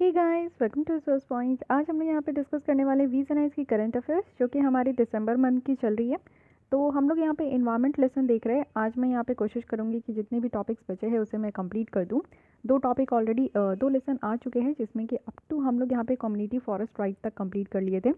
Hey guys, welcome to source point. आज हम लोग यहाँ पे डिस्कस करने वाले वीज एंड आइस की करंट अफेयर्स जो कि हमारी दिसंबर मंथ की चल रही है। तो हम लोग यहाँ पे इन्वायरमेंट लेसन देख रहे हैं। आज मैं यहाँ पे कोशिश करूँगी कि जितने भी टॉपिक्स बचे हैं उसे मैं कंप्लीट कर दूँ। दो लेसन आ चुके हैं जिसमें कि अप टू हम लोग यहाँ पे कम्युनिटी फॉरेस्ट राइट तक कंप्लीट कर लिए थे।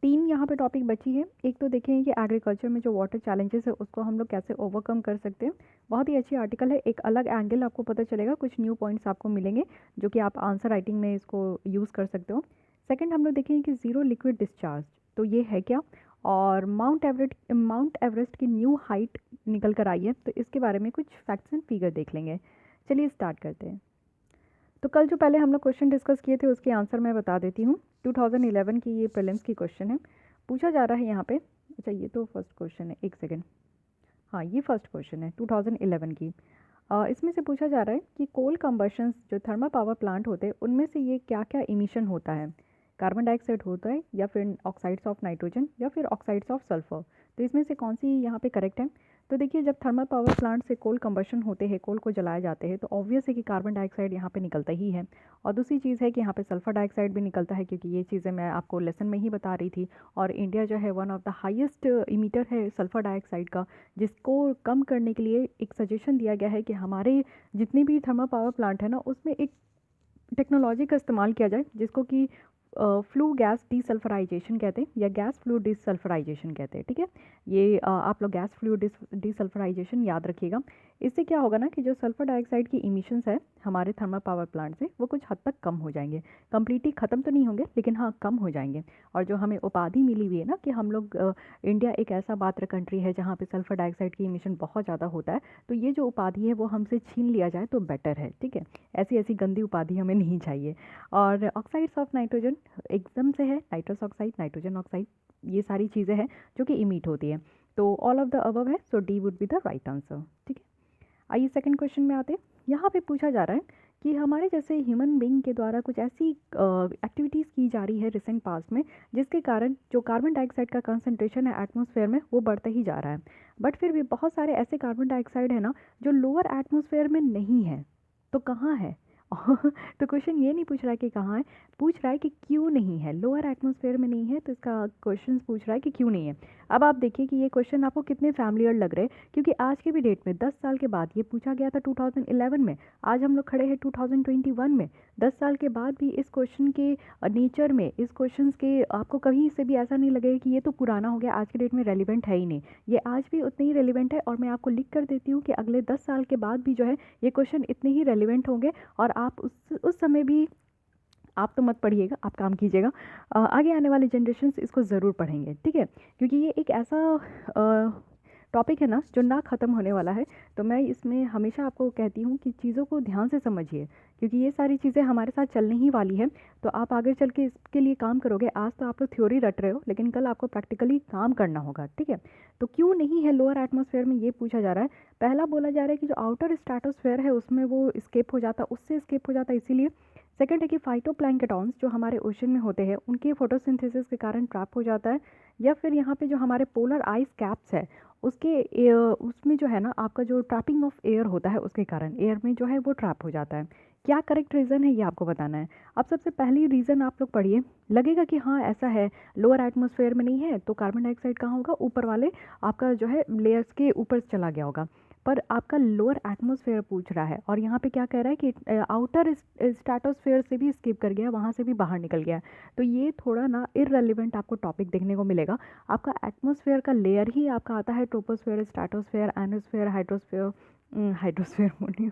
3 यहाँ पे टॉपिक बची है। एक तो देखें कि एग्रीकल्चर में जो वाटर चैलेंजेस है उसको हम लोग कैसे ओवरकम कर सकते हैं। बहुत ही अच्छी आर्टिकल है, एक अलग एंगल आपको पता चलेगा, कुछ न्यू पॉइंट्स आपको मिलेंगे जो कि आप आंसर राइटिंग में इसको यूज़ कर सकते हो। सेकंड हम लोग देखेंगे कि ज़ीरो लिक्विड डिस्चार्ज तो ये है क्या, और माउंट एवरेस्ट की न्यू हाइट निकल कर आई है तो इसके बारे में कुछ फैक्ट्स एंड फिगर देख लेंगे। चलिए स्टार्ट करते हैं। तो कल जो पहले हम लोग क्वेश्चन डिस्कस किए थे उसके आंसर मैं बता देती हूँ। 2011 की ये प्रीलिम्स की क्वेश्चन है। पूछा जा रहा है यहाँ पे, अच्छा ये तो फर्स्ट क्वेश्चन है, एक सेकेंड, हाँ ये फर्स्ट क्वेश्चन है 2011 की। इसमें से पूछा जा रहा है कि कोल कंबशंस जो थर्मल पावर प्लांट होते हैं उनमें से ये क्या क्या इमिशन होता है। कार्बन डाइऑक्साइड होता है या फिर ऑक्साइड्स ऑफ नाइट्रोजन या फिर ऑक्साइड्स ऑफ सल्फर। तो इसमें से कौन सी यहाँ पे करेक्ट है। तो देखिए, जब थर्मल पावर प्लांट से कोल कंबशन होते हैं, कोल को जलाए जाते हैं, तो ऑब्वियस है कि कार्बन डाइऑक्साइड यहाँ पे निकलता ही है। और दूसरी चीज़ है कि यहाँ पे सल्फर डाइऑक्साइड भी निकलता है, क्योंकि ये चीज़ें मैं आपको लेसन में ही बता रही थी। और इंडिया जो है one of the highest emitter है सल्फर डाइऑक्साइड का, जिसको कम करने के लिए एक सजेशन दिया गया है कि हमारे जितने भी थर्मल पावर प्लांट है ना उसमें एक टेक्नोलॉजी का इस्तेमाल किया जाए जिसको कि फ्लू गैस डीसल्फराइजेशन कहते हैं या गैस फ्लू डीसल्फराइजेशन कहते हैं। ठीक है, ये आप लोग गैस फ्लू डीसल्फराइजेशन याद रखिएगा। इससे क्या होगा ना कि जो सल्फर डाइऑक्साइड की इमिशंस है हमारे थर्मल पावर प्लांट से वो कुछ हद तक कम हो जाएंगे। कम्प्लीटली ख़त्म तो नहीं होंगे लेकिन हाँ कम हो जाएंगे। और जो हमें उपाधि मिली हुई है ना कि हम लोग इंडिया एक ऐसा मात्र कंट्री है जहाँ पे सल्फर डाइऑक्साइड की इमिशन बहुत ज़्यादा होता है, तो ये जो उपाधि है वो हमसे छीन लिया जाए तो बेटर है। ठीक है, ऐसी ऐसी गंदी उपाधि हमें नहीं चाहिए। और ऑक्साइड्स ऑफ नाइट्रोजन एकदम से है, नाइट्रस ऑक्साइड, नाइट्रोजन ऑक्साइड, ये सारी चीज़ें हैं जो कि इमिट होती हैं। तो ऑल ऑफ द अबव है, so D would be the right answer. ठीक है, आइए सेकंड क्वेश्चन में आते हैं। यहाँ पे पूछा जा रहा है कि हमारे जैसे ह्यूमन बीइंग के द्वारा कुछ ऐसी एक्टिविटीज़ की जा रही है रिसेंट पास्ट में जिसके कारण जो कार्बन डाइऑक्साइड का कंसंट्रेशन है एटमॉस्फेयर में वो बढ़ता ही जा रहा है। बट फिर भी बहुत सारे ऐसे कार्बन डाइऑक्साइड है ना जो लोअर एटमॉस्फेयर में नहीं है। तो कहाँ है तो क्वेश्चन ये नहीं पूछ रहा है कि कहाँ है, पूछ रहा है कि क्यों नहीं है, लोअर एटमॉस्फेयर में नहीं है, तो इसका क्वेश्चन पूछ रहा है कि क्यों नहीं है। अब आप देखिए कि ये क्वेश्चन आपको कितने फैमिलियर लग रहे हैं, क्योंकि आज के भी डेट में 10 साल के बाद ये पूछा गया था 2011 में, आज हम लोग खड़े हैं 2021 में। 10 साल के बाद भी इस क्वेश्चन के नेचर में, इस क्वेश्चन के आपको कहीं से भी ऐसा नहीं लगेगा कि ये तो पुराना हो गया, आज के डेट में रेलिवेंट है ही नहीं। ये आज भी उतने ही रेलिवेंट है, और मैं आपको लिख कर देती हूँ कि अगले 10 साल के बाद भी जो है ये क्वेश्चन इतने ही रेलिवेंट होंगे। और आप उस समय भी, आप तो मत पढ़िएगा, आप काम कीजिएगा, आगे आने वाले जनरेशन्स इसको ज़रूर पढ़ेंगे। ठीक है, क्योंकि ये एक ऐसा टॉपिक है ना जो ना ख़त्म होने वाला है। तो मैं इसमें हमेशा आपको कहती हूँ कि चीज़ों को ध्यान से समझिए, क्योंकि ये सारी चीज़ें हमारे साथ चलने ही वाली है। तो आप आगे चल के इसके लिए काम करोगे। आज तो आप लोग थ्योरी रट रहे हो, लेकिन कल आपको प्रैक्टिकली काम करना होगा। ठीक है, तो क्यों नहीं है लोअर एटमॉस्फेयर में, ये पूछा जा रहा है। पहला बोला जा रहा है कि जो आउटर स्ट्रेटोस्फेयर है उसमें वो स्केप हो जाता, उससे स्केप हो जाता इसीलिए। सेकंड है कि फाइटोप्लैंक्टन्स जो हमारे ओशन में होते हैं उनके फोटोसिंथेसिस के कारण ट्रैप हो जाता है। या फिर यहाँ पे जो हमारे पोलर आइस कैप्स है उसमें जो है ना आपका जो ट्रैपिंग ऑफ एयर होता है उसके कारण एयर में जो है वो ट्रैप हो जाता है। क्या करेक्ट रीज़न है ये आपको बताना है। अब सबसे पहली रीज़न आप लोग पढ़िए, लगेगा कि हाँ ऐसा है, लोअर एटमॉस्फेयर में नहीं है तो कार्बन डाइऑक्साइड कहाँ होगा, ऊपर वाले आपका जो है लेयर्स के ऊपर चला गया होगा। पर आपका लोअर एटमॉस्फेयर पूछ रहा है, और यहाँ पे क्या कह रहा है कि आउटर स्ट्रेटोस्फेयर से भी स्किप कर गया, वहाँ से भी बाहर निकल गया। तो ये थोड़ा ना इररेलेवेंट आपको टॉपिक देखने को मिलेगा। आपका एटमॉस्फेयर का लेयर ही आपका आता है ट्रोपोस्फेयर, स्ट्रेटोस्फेयर, एनोस्फेयर, हाइड्रोस्फेयर, हाइड्रोस्फेयर बोलिए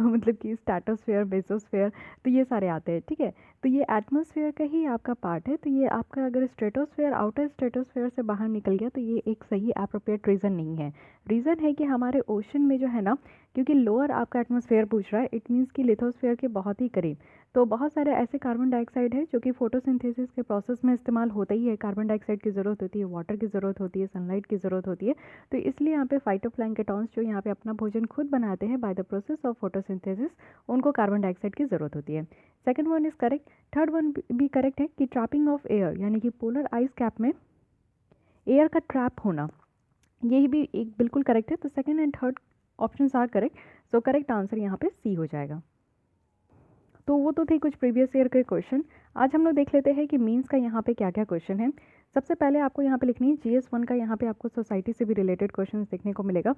मतलब कि स्ट्रेटोस्फेयर, बेसोस्फेयर, तो ये सारे आते हैं। ठीक है, तो ये एटमॉस्फेयर का ही आपका पार्ट है। तो ये आपका अगर स्ट्रेटोस्फेयर, आउटर स्ट्रेटोस्फेयर से बाहर निकल गया तो ये एक सही एप्रोप्रिएट रीज़न नहीं है। रीज़न है कि हमारे ओशन में जो है ना, क्योंकि लोअर आपका एटमॉस्फेयर पूछ रहा है, इट मीन्स कि लिथोस्फेयर के बहुत ही करीब, तो बहुत सारे ऐसे कार्बन डाइऑक्साइड है जो कि फोटोसिंथेसिस के प्रोसेस में इस्तेमाल होता ही है। कार्बन डाइऑक्साइड की ज़रूरत होती है, वाटर की ज़रूरत होती है, सनलाइट की ज़रूरत होती है। तो इसलिए यहाँ पे फाइटोप्लैंक्टन्स जो यहाँ पे अपना भोजन खुद बनाते हैं by the process of photosynthesis, उनको कार्बन डाइऑक्साइड की ज़रूरत होती है। Second one is correct. Third one भी करेक्ट है कि ट्रैपिंग ऑफ एयर, यानी कि पोलर आइस कैप में एयर का ट्रैप होना, यही भी एक बिल्कुल करेक्ट है। तो second and third options are correct, so correct answer यहाँ पे सी हो जाएगा। तो वो तो थे कुछ प्रीवियस ईयर के क्वेश्चन। आज हम लोग देख लेते हैं कि मीन्स का यहाँ पे क्या क्या क्वेश्चन है। सबसे पहले आपको यहाँ पे लिखनी है GS1 का, यहाँ पे आपको सोसाइटी से भी रिलेटेड क्वेश्चन देखने को मिलेगा।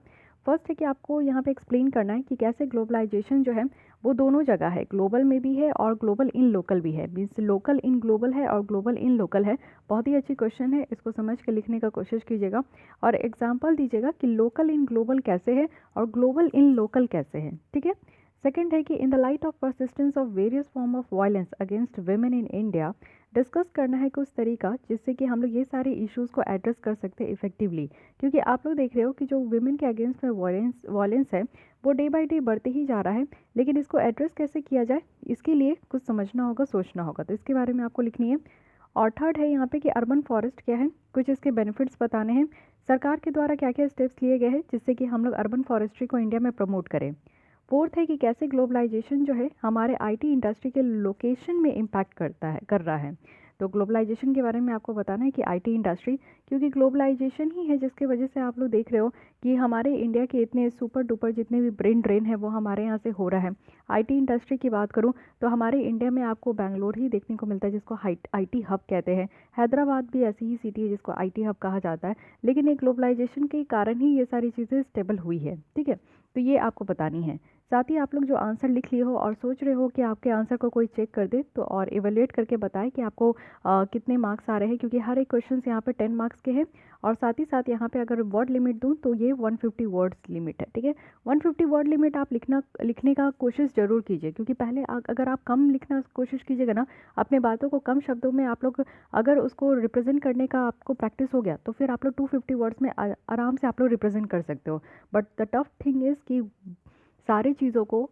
फर्स्ट है कि आपको यहाँ पे एक्सप्लेन करना है कि कैसे ग्लोबलाइजेशन जो है वो दोनों जगह है, ग्लोबल में भी है और ग्लोबल इन लोकल भी है। मीन्स लोकल इन ग्लोबल है और ग्लोबल इन लोकल है। बहुत ही अच्छी क्वेश्चन है, इसको समझ के लिखने का कोशिश कीजिएगा और एग्जाम्पल दीजिएगा कि लोकल इन ग्लोबल कैसे है और ग्लोबल इन लोकल कैसे है। ठीक है। सेकेंड है कि in the light of persistence of various form of violence against women in India, discuss करना है कुछ तरीका जिससे कि हम लोग ये सारे इश्यूज़ को एड्रेस कर सकते हैं इफेक्टिवली। क्योंकि आप लोग देख रहे हो कि जो वेमेन के अगेंस्ट में वायलेंस है वो डे बाय डे बढ़ते ही जा रहा है, लेकिन इसको एड्रेस कैसे किया जाए इसके लिए कुछ समझना होगा, सोचना होगा। तो इसके बारे में आपको लिखनी है। और थर्ड है यहाँ पे कि अर्बन फॉरेस्ट क्या है, कुछ इसके बेनिफिट्स बताने हैं, सरकार के द्वारा क्या क्या स्टेप्स लिए गए हैं जिससे कि हम लोग अर्बन फॉरेस्ट्री को इंडिया में प्रमोट करें। फोर्थ है कि कैसे ग्लोबलाइजेशन जो है हमारे आईटी इंडस्ट्री के लोकेशन में इम्पैक्ट कर रहा है। तो ग्लोबलाइजेशन के बारे में आपको बताना है कि आईटी इंडस्ट्री, क्योंकि ग्लोबलाइजेशन ही है जिसके वजह से आप लोग देख रहे हो कि हमारे इंडिया के इतने सुपर डुपर जितने भी ब्रेन ड्रेन है वो हमारे यहाँ से हो रहा है। आईटी इंडस्ट्री की बात करूँ तो हमारे इंडिया में आपको बैंगलोर ही देखने को मिलता है जिसको आईटी हब कहते हैं। हैदराबाद भी ऐसी ही सिटी है जिसको आईटी हब कहा जाता है, लेकिन एक ग्लोबलाइजेशन के कारण ही ये सारी चीज़ें स्टेबल हुई है। ठीक है, तो ये आपको बतानी है। साथ ही आप लोग जो आंसर लिख लिए हो और सोच रहे हो कि आपके आंसर को कोई चेक कर दे तो और इवेल्युएट करके बताए कि आपको कितने मार्क्स आ रहे हैं, क्योंकि हर एक क्वेश्चन यहाँ पे 10 मार्क्स के हैं। और साथ ही साथ यहाँ पे अगर वर्ड लिमिट दूँ तो ये 150 वर्ड्स लिमिट है। ठीक है, 150 वर्ड लिमिट आप लिखने का कोशिश ज़रूर कीजिए, क्योंकि पहले अगर आप कम लिखना कोशिश कीजिएगा ना, अपने बातों को कम शब्दों में आप लोग अगर उसको रिप्रेजेंट करने का आपको प्रैक्टिस हो गया तो फिर आप लोग 250 वर्ड्स में आराम से आप लोग रिप्रेजेंट कर सकते हो। But the tough thing is कि सारी चीज़ों को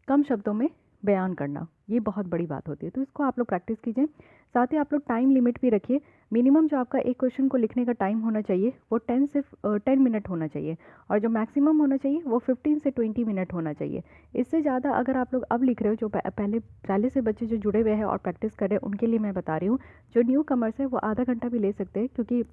कम शब्दों में बयान करना, ये बहुत बड़ी बात होती है। तो इसको आप लोग प्रैक्टिस कीजिए। साथ ही आप लोग टाइम लिमिट भी रखिए। मिनिमम जो आपका एक क्वेश्चन को लिखने का टाइम होना चाहिए वो 10 मिनट होना चाहिए, और जो मैक्सिमम होना चाहिए वो 15 से 20 मिनट होना चाहिए। इससे ज़्यादा अगर आप लोग अब लिख रहे हो, जो पहले से बच्चे जो जुड़े हुए हैं और प्रैक्टिस कर रहे हैं उनके लिए मैं बता रही हूँ, जो न्यू कमर्स है वो आधा घंटा भी ले सकते हैं, क्योंकि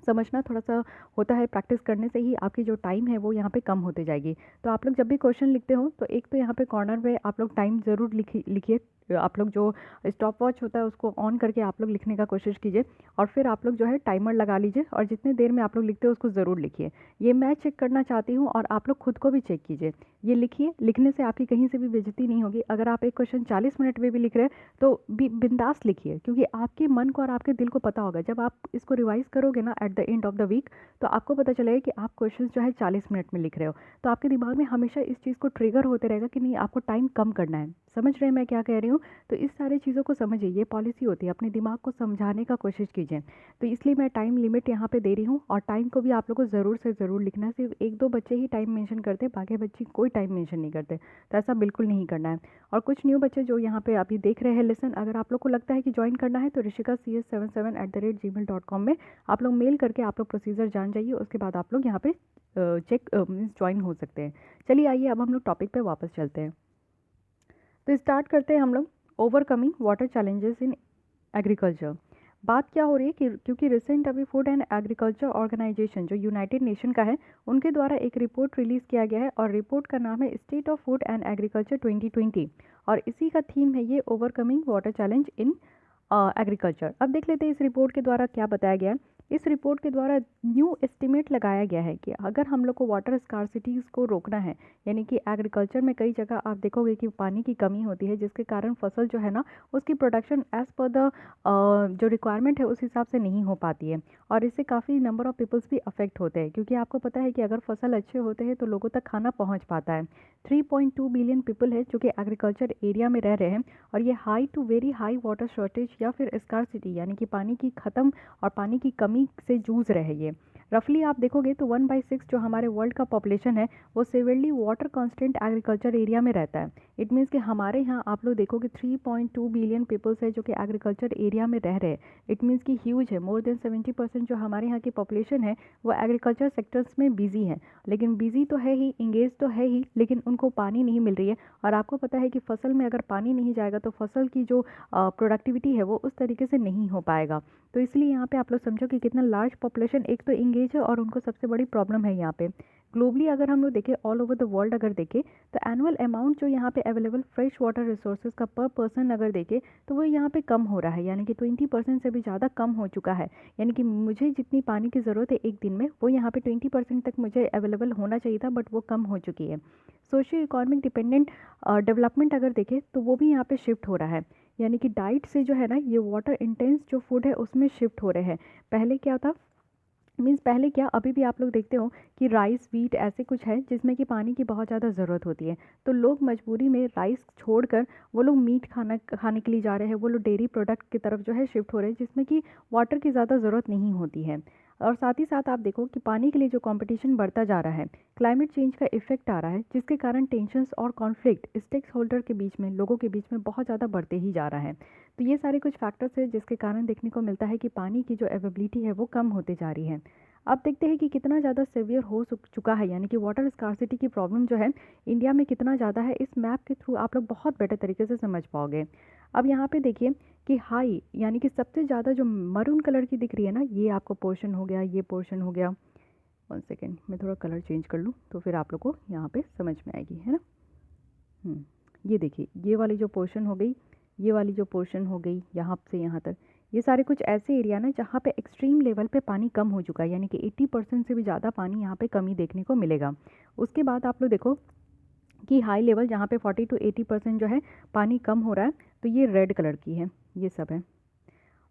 समझना थोड़ा सा होता है, प्रैक्टिस करने से ही आपकी जो टाइम है वो यहाँ पे कम होते जाएगी। तो आप लोग जब भी क्वेश्चन लिखते हो तो एक तो यहाँ पे कॉर्नर पे आप लोग टाइम ज़रूर लिखिए। आप लोग जो स्टॉप वॉच होता है उसको ऑन करके आप लोग लिखने का कोशिश कीजिए, और फिर आप लोग जो है टाइमर लगा लीजिए और जितने देर में आप लोग लिखते हो उसको ज़रूर लिखिए। ये मैं चेक करना चाहती हूँ और आप लोग खुद को भी चेक कीजिए। ये लिखिए, लिखने से आपकी कहीं से भी बेइज्जती नहीं होगी। अगर आप एक क्वेश्चन 40 मिनट में भी लिख रहे हैं तो भी बिंदास लिखिए, क्योंकि आपके मन को और आपके दिल को पता होगा जब आप इसको रिवाइज करोगे ना at the end of the week, तो आपको पता चलेगा कि आप क्वेश्चन जो है 40 मिनट में लिख रहे हो। तो आपके दिमाग में हमेशा इस चीज़ को ट्रिगर होते रहेगा कि नहीं, आपको टाइम कम करना है। समझ रहे हैं मैं क्या कह रही हूँ? तो इस सारी चीज़ों को समझिए, ये पॉलिसी होती है, अपने दिमाग को समझाने का कोशिश कीजिए। तो इसलिए मैं टाइम लिमिट यहाँ पे दे रही हूँ, और टाइम को भी आप लोगों को ज़रूर से ज़रूर लिखना है। सिर्फ 1-2 बच्चे ही टाइम मेंशन करते हैं, बाकी बच्चे कोई टाइम मेंशन नहीं करते, तो ऐसा बिल्कुल नहीं करना है। और कुछ न्यू बच्चे जो यहाँ पे अभी देख रहे हैं लेसन, अगर आप लोग को लगता है कि ज्वाइन करना है तो rishikacs77@gmail.com में आप लोग मेल करके आप लोग प्रोसीजर जान जाइए। उसके बाद आप लोग यहाँ पे मीन्स ज्वाइन हो सकते हैं। चलिए आइए अब हम लोग टॉपिक पे वापस चलते हैं। तो स्टार्ट करते हैं हम लोग overcoming water challenges in agriculture. बात क्या हो रही है कि क्योंकि रिसेंट अभी फूड एंड एग्रीकल्चर ऑर्गेनाइजेशन जो यूनाइटेड नेशन का है, उनके द्वारा एक रिपोर्ट रिलीज़ किया गया है, और रिपोर्ट का नाम है state of food and agriculture 2020, और इसी का थीम है ये overcoming water challenge in agriculture. अब देख लेते हैं इस रिपोर्ट के द्वारा क्या बताया गया है। इस रिपोर्ट के द्वारा न्यू एस्टिमेट लगाया गया है कि अगर हम लोग को वाटर स्कार्सिटीज़ को रोकना है, यानी कि एग्रीकल्चर में कई जगह आप देखोगे कि पानी की कमी होती है, जिसके कारण फसल जो है ना उसकी प्रोडक्शन एज़ पर द जो रिक्वायरमेंट है उस हिसाब से नहीं हो पाती है, और इससे काफ़ी नंबर ऑफ़ पीपल्स भी अफेक्ट होते हैं। क्योंकि आपको पता है कि अगर फसल अच्छे होते हैं तो लोगों तक खाना पहुँच पाता है। 3.2 बिलियन पीपल है जो कि एग्रीकल्चर एरिया में रह रहे हैं, और ये high to very high water shortage या फिर स्कार्सिटी यानी कि पानी की ख़त्म और पानी की कमी से जूझ रहे हैं। ये रफली आप देखोगे तो 1/6 जो हमारे वर्ल्ड का पॉपुलेशन है वो severely water constant agriculture area में रहता है। इट मीन्स कि हमारे यहाँ आप लोग देखोगे 3.2 बिलियन पीपल्स है जो कि एग्रीकल्चर एरिया में रह रहे हैं। इट मीन्स कि ह्यूज है, मोर देन 70% जो हमारे यहाँ की पॉपुलेशन है वो एग्रीकल्चर सेक्टर्स में बिजी है। लेकिन बिजी तो है ही, इंगेज तो है ही, लेकिन उनको पानी नहीं मिल रही है। और आपको पता है कि फसल में अगर पानी नहीं जाएगा तो फसल की जो प्रोडक्टिविटी है वो उस तरीके से नहीं हो पाएगा। तो इसलिए यहाँ पे आप लोग समझो कि कितना लार्ज पॉपुलेशन एक तो इंगेज है और उनको सबसे बड़ी प्रॉब्लम है यहाँ पे। ग्लोबली अगर हम लोग देखें, ऑल ओवर द वर्ल्ड अगर देखें, तो एनुअल अमाउंट जो यहाँ पे अवेलेबल फ्रेश वाटर रिसोर्सेज का पर पर्सन अगर देखें तो वो यहाँ पे कम हो रहा है, यानी कि 20% से भी ज़्यादा कम हो चुका है। यानी कि मुझे जितनी पानी की ज़रूरत है एक दिन में, वो यहाँ पे 20% तक मुझे अवेलेबल होना चाहिए था, बट वो कम हो चुकी है। सोशियो इकोनॉमिक डिपेंडेंट डेवलपमेंट अगर देखें तो वो भी यहाँ पे शिफ्ट हो रहा है, यानी कि डाइट से जो है ना, ये वाटर इंटेंस जो फूड है उसमें शिफ्ट हो रहे हैं। पहले क्या था, मीन्स पहले क्या, अभी भी आप लोग देखते हो कि राइस वीट ऐसे कुछ है जिसमें कि पानी की बहुत ज़्यादा ज़रूरत होती है, तो लोग मजबूरी में राइस छोड़कर वो लोग मीट खाने के लिए जा रहे हैं, वो लोग डेयरी प्रोडक्ट की तरफ जो है शिफ्ट हो रहे हैं, जिसमें कि वाटर की ज़्यादा ज़रूरत नहीं होती है। और साथ ही साथ आप देखो कि पानी के लिए जो कंपटीशन बढ़ता जा रहा है, क्लाइमेट चेंज का इफेक्ट आ रहा है, जिसके कारण टेंशन्स और कॉन्फ्लिक्ट स्टेक होल्डर के बीच में, लोगों के बीच में बहुत ज़्यादा बढ़ते ही जा रहा है। तो ये सारे कुछ फैक्टर्स है जिसके कारण देखने को मिलता है कि पानी की जो अवेलेबिलिटी है वो कम होते जा रही है। अब देखते हैं कि कितना ज़्यादा सीवियर हो चुका है, यानी कि वाटर स्कार्सिटी की प्रॉब्लम जो है इंडिया में कितना ज़्यादा है, इस मैप के थ्रू आप लोग बहुत बेटर तरीके से समझ पाओगे। अब यहाँ पे देखिए कि हाई, यानी कि सबसे ज़्यादा जो मरून कलर की दिख रही है ना, ये आपको पोर्शन हो गया, ये पोर्शन हो गया। 1 सेकेंड, मैं थोड़ा कलर चेंज कर लूँ तो फिर आप लोग को यहाँ पे समझ में आएगी, है ना। ये देखिए, ये वाली जो पोर्शन हो गई, ये वाली जो पोर्शन हो गई, यहाँ से यहाँ तक, ये सारे कुछ ऐसे एरिया ना जहाँ पे एक्सट्रीम लेवल पे पानी कम हो चुका है, यानी कि 80% से भी ज़्यादा पानी यहाँ पे कमी देखने को मिलेगा। उसके बाद आप लोग देखो कि हाई लेवल जहाँ पे 40 to 80% जो है पानी कम हो रहा है, तो ये रेड कलर की है, ये सब है।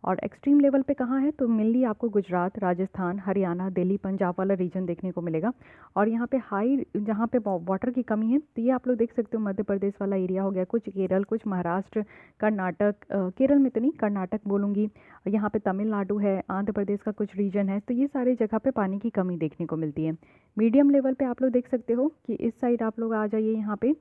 और एक्सट्रीम लेवल पे कहाँ है, तो मेनली आपको गुजरात, राजस्थान, हरियाणा, दिल्ली, पंजाब वाला रीजन देखने को मिलेगा। और यहाँ पे हाई जहाँ पे वाटर की कमी है, तो ये आप लोग देख सकते हो मध्य प्रदेश वाला एरिया हो गया, कुछ केरल, कुछ महाराष्ट्र, कर्नाटक, केरल में तो नहीं, कर्नाटक बोलूँगी, यहाँ पे तमिलनाडु है, आंध्र प्रदेश का कुछ रीजन है, तो ये सारे जगह पे पानी की कमी देखने को मिलती है। मीडियम लेवल पे आप लोग देख सकते हो कि इस साइड आप लोग आ जाइए, यहाँ पे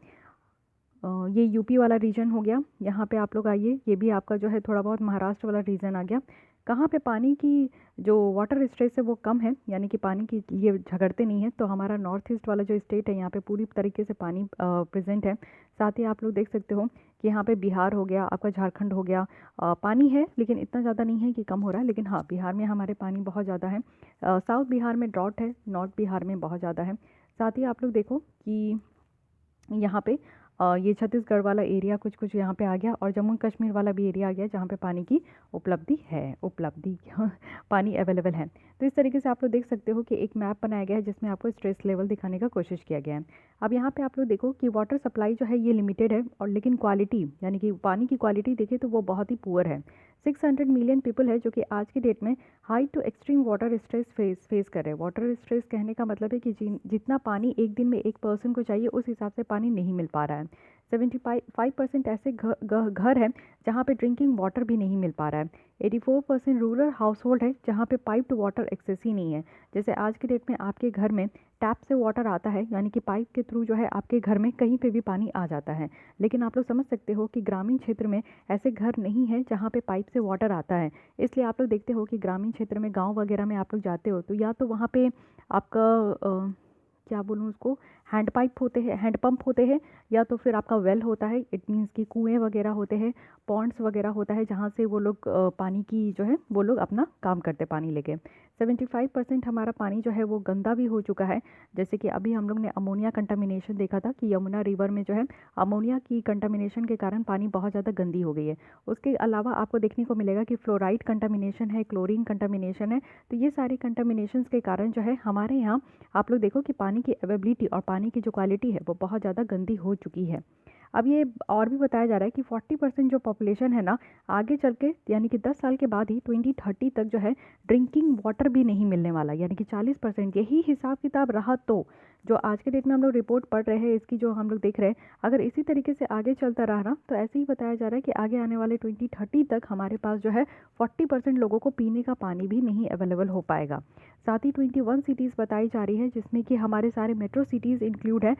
ये यूपी वाला रीजन हो गया, यहाँ पे आप लोग आइए, ये भी आपका जो है थोड़ा बहुत महाराष्ट्र वाला रीजन आ गया। कहाँ पे पानी की जो वाटर स्ट्रेस है वो कम है, यानी कि पानी की ये झगड़ते नहीं है, तो हमारा नॉर्थ ईस्ट वाला जो स्टेट है यहाँ पे पूरी तरीके से पानी प्रेजेंट है। साथ ही आप लोग देख सकते हो कि यहाँ पे बिहार हो गया, आपका झारखंड हो गया, पानी है लेकिन इतना ज़्यादा नहीं है कि कम हो रहा है, लेकिन हाँ बिहार में हमारे पानी बहुत ज़्यादा है। साउथ बिहार में ड्रॉट है, नॉर्थ बिहार में बहुत ज़्यादा है। साथ ही आप लोग देखो कि यहाँ पे ये छत्तीसगढ़ वाला एरिया कुछ कुछ यहाँ पे आ गया, और जम्मू कश्मीर वाला भी एरिया आ गया जहाँ पे पानी की उपलब्धि है, पानी अवेलेबल है। तो इस तरीके से आप लोग देख सकते हो कि एक मैप बनाया गया है जिसमें आपको स्ट्रेस लेवल दिखाने का कोशिश किया गया है। अब यहाँ पे आप लोग देखो कि वाटर सप्लाई जो है ये लिमिटेड है, और लेकिन क्वालिटी, यानी कि पानी की क्वालिटी देखें तो वो बहुत ही पुअर है। 600 मिलियन पीपल है जो कि आज की डेट में high to extreme water stress face कर रहे हैं। वाटर स्ट्रेस कहने का मतलब है कि जितना पानी एक दिन में एक पर्सन को चाहिए उस हिसाब से पानी नहीं मिल पा रहा है। 75% ऐसे घर हैं जहाँ पे ड्रिंकिंग वाटर भी नहीं मिल पा रहा है। 84% रूरल हाउस होल्ड है जहाँ पे पाइप टू वाटर एक्सेस ही नहीं है। जैसे आज की डेट में आपके घर में टैप से वाटर आता है, यानी कि पाइप के थ्रू जो है आपके घर में कहीं पे भी पानी आ जाता है, लेकिन आप लोग समझ सकते हो कि ग्रामीण क्षेत्र में ऐसे घर नहीं है जहाँ पे पाइप से वाटर आता है। इसलिए आप लोग देखते हो कि ग्रामीण क्षेत्र में, गांव वगैरह में आप लोग जाते हो तो या तो वहाँ पे आपका क्या बोलूँ उसको, हैंड पाइप होते हैं, हैंड पंप होते हैं, या तो फिर आपका वेल होता है, इट मीन्स कि कुएँ वगैरह होते हैं, पॉन्ड्स वगैरह होता है, जहाँ से वो लोग पानी की जो है वो लोग अपना काम करते पानी लेके। 75% हमारा पानी जो है वो गंदा भी हो चुका है। जैसे कि अभी हम लोग ने अमोनिया कंटामिनेशन देखा था कि यमुना रिवर में जो है अमोनिया की कंटामिनेशन के कारण पानी बहुत ज़्यादा गंदी हो गई है। उसके अलावा आपको देखने को मिलेगा कि फ्लोराइड कंटामिनेशन है, क्लोरीन कंटामिनेशन है। तो ये सारे कंटामिनेशंस के कारण जो है हमारे यहाँ आप लोग देखो कि पानी की अवेलेबिलिटी और पानी की जो क्वालिटी है वो बहुत ज़्यादा गंदी हो चुकी है। अब ये और भी बताया जा रहा है कि 40% जो पॉपुलेशन है ना, आगे चल के यानी कि 10 साल के बाद ही 2030 तक जो है ड्रिंकिंग वाटर भी नहीं मिलने वाला, यानी कि 40%। यही हिसाब किताब रहा तो जो आज के डेट में हम लोग रिपोर्ट पढ़ रहे हैं, इसकी जो हम लोग देख रहे हैं, अगर इसी तरीके से आगे चलता रहा ना, तो ऐसे ही बताया जा रहा है कि आगे आने वाले 2030 तक हमारे पास जो है 40% लोगों को पीने का पानी भी नहीं अवेलेबल हो पाएगा। साथ ही 21 सिटीज़ बताई जा रही है जिसमें कि हमारे सारे मेट्रो सिटीज़ इंक्लूड है,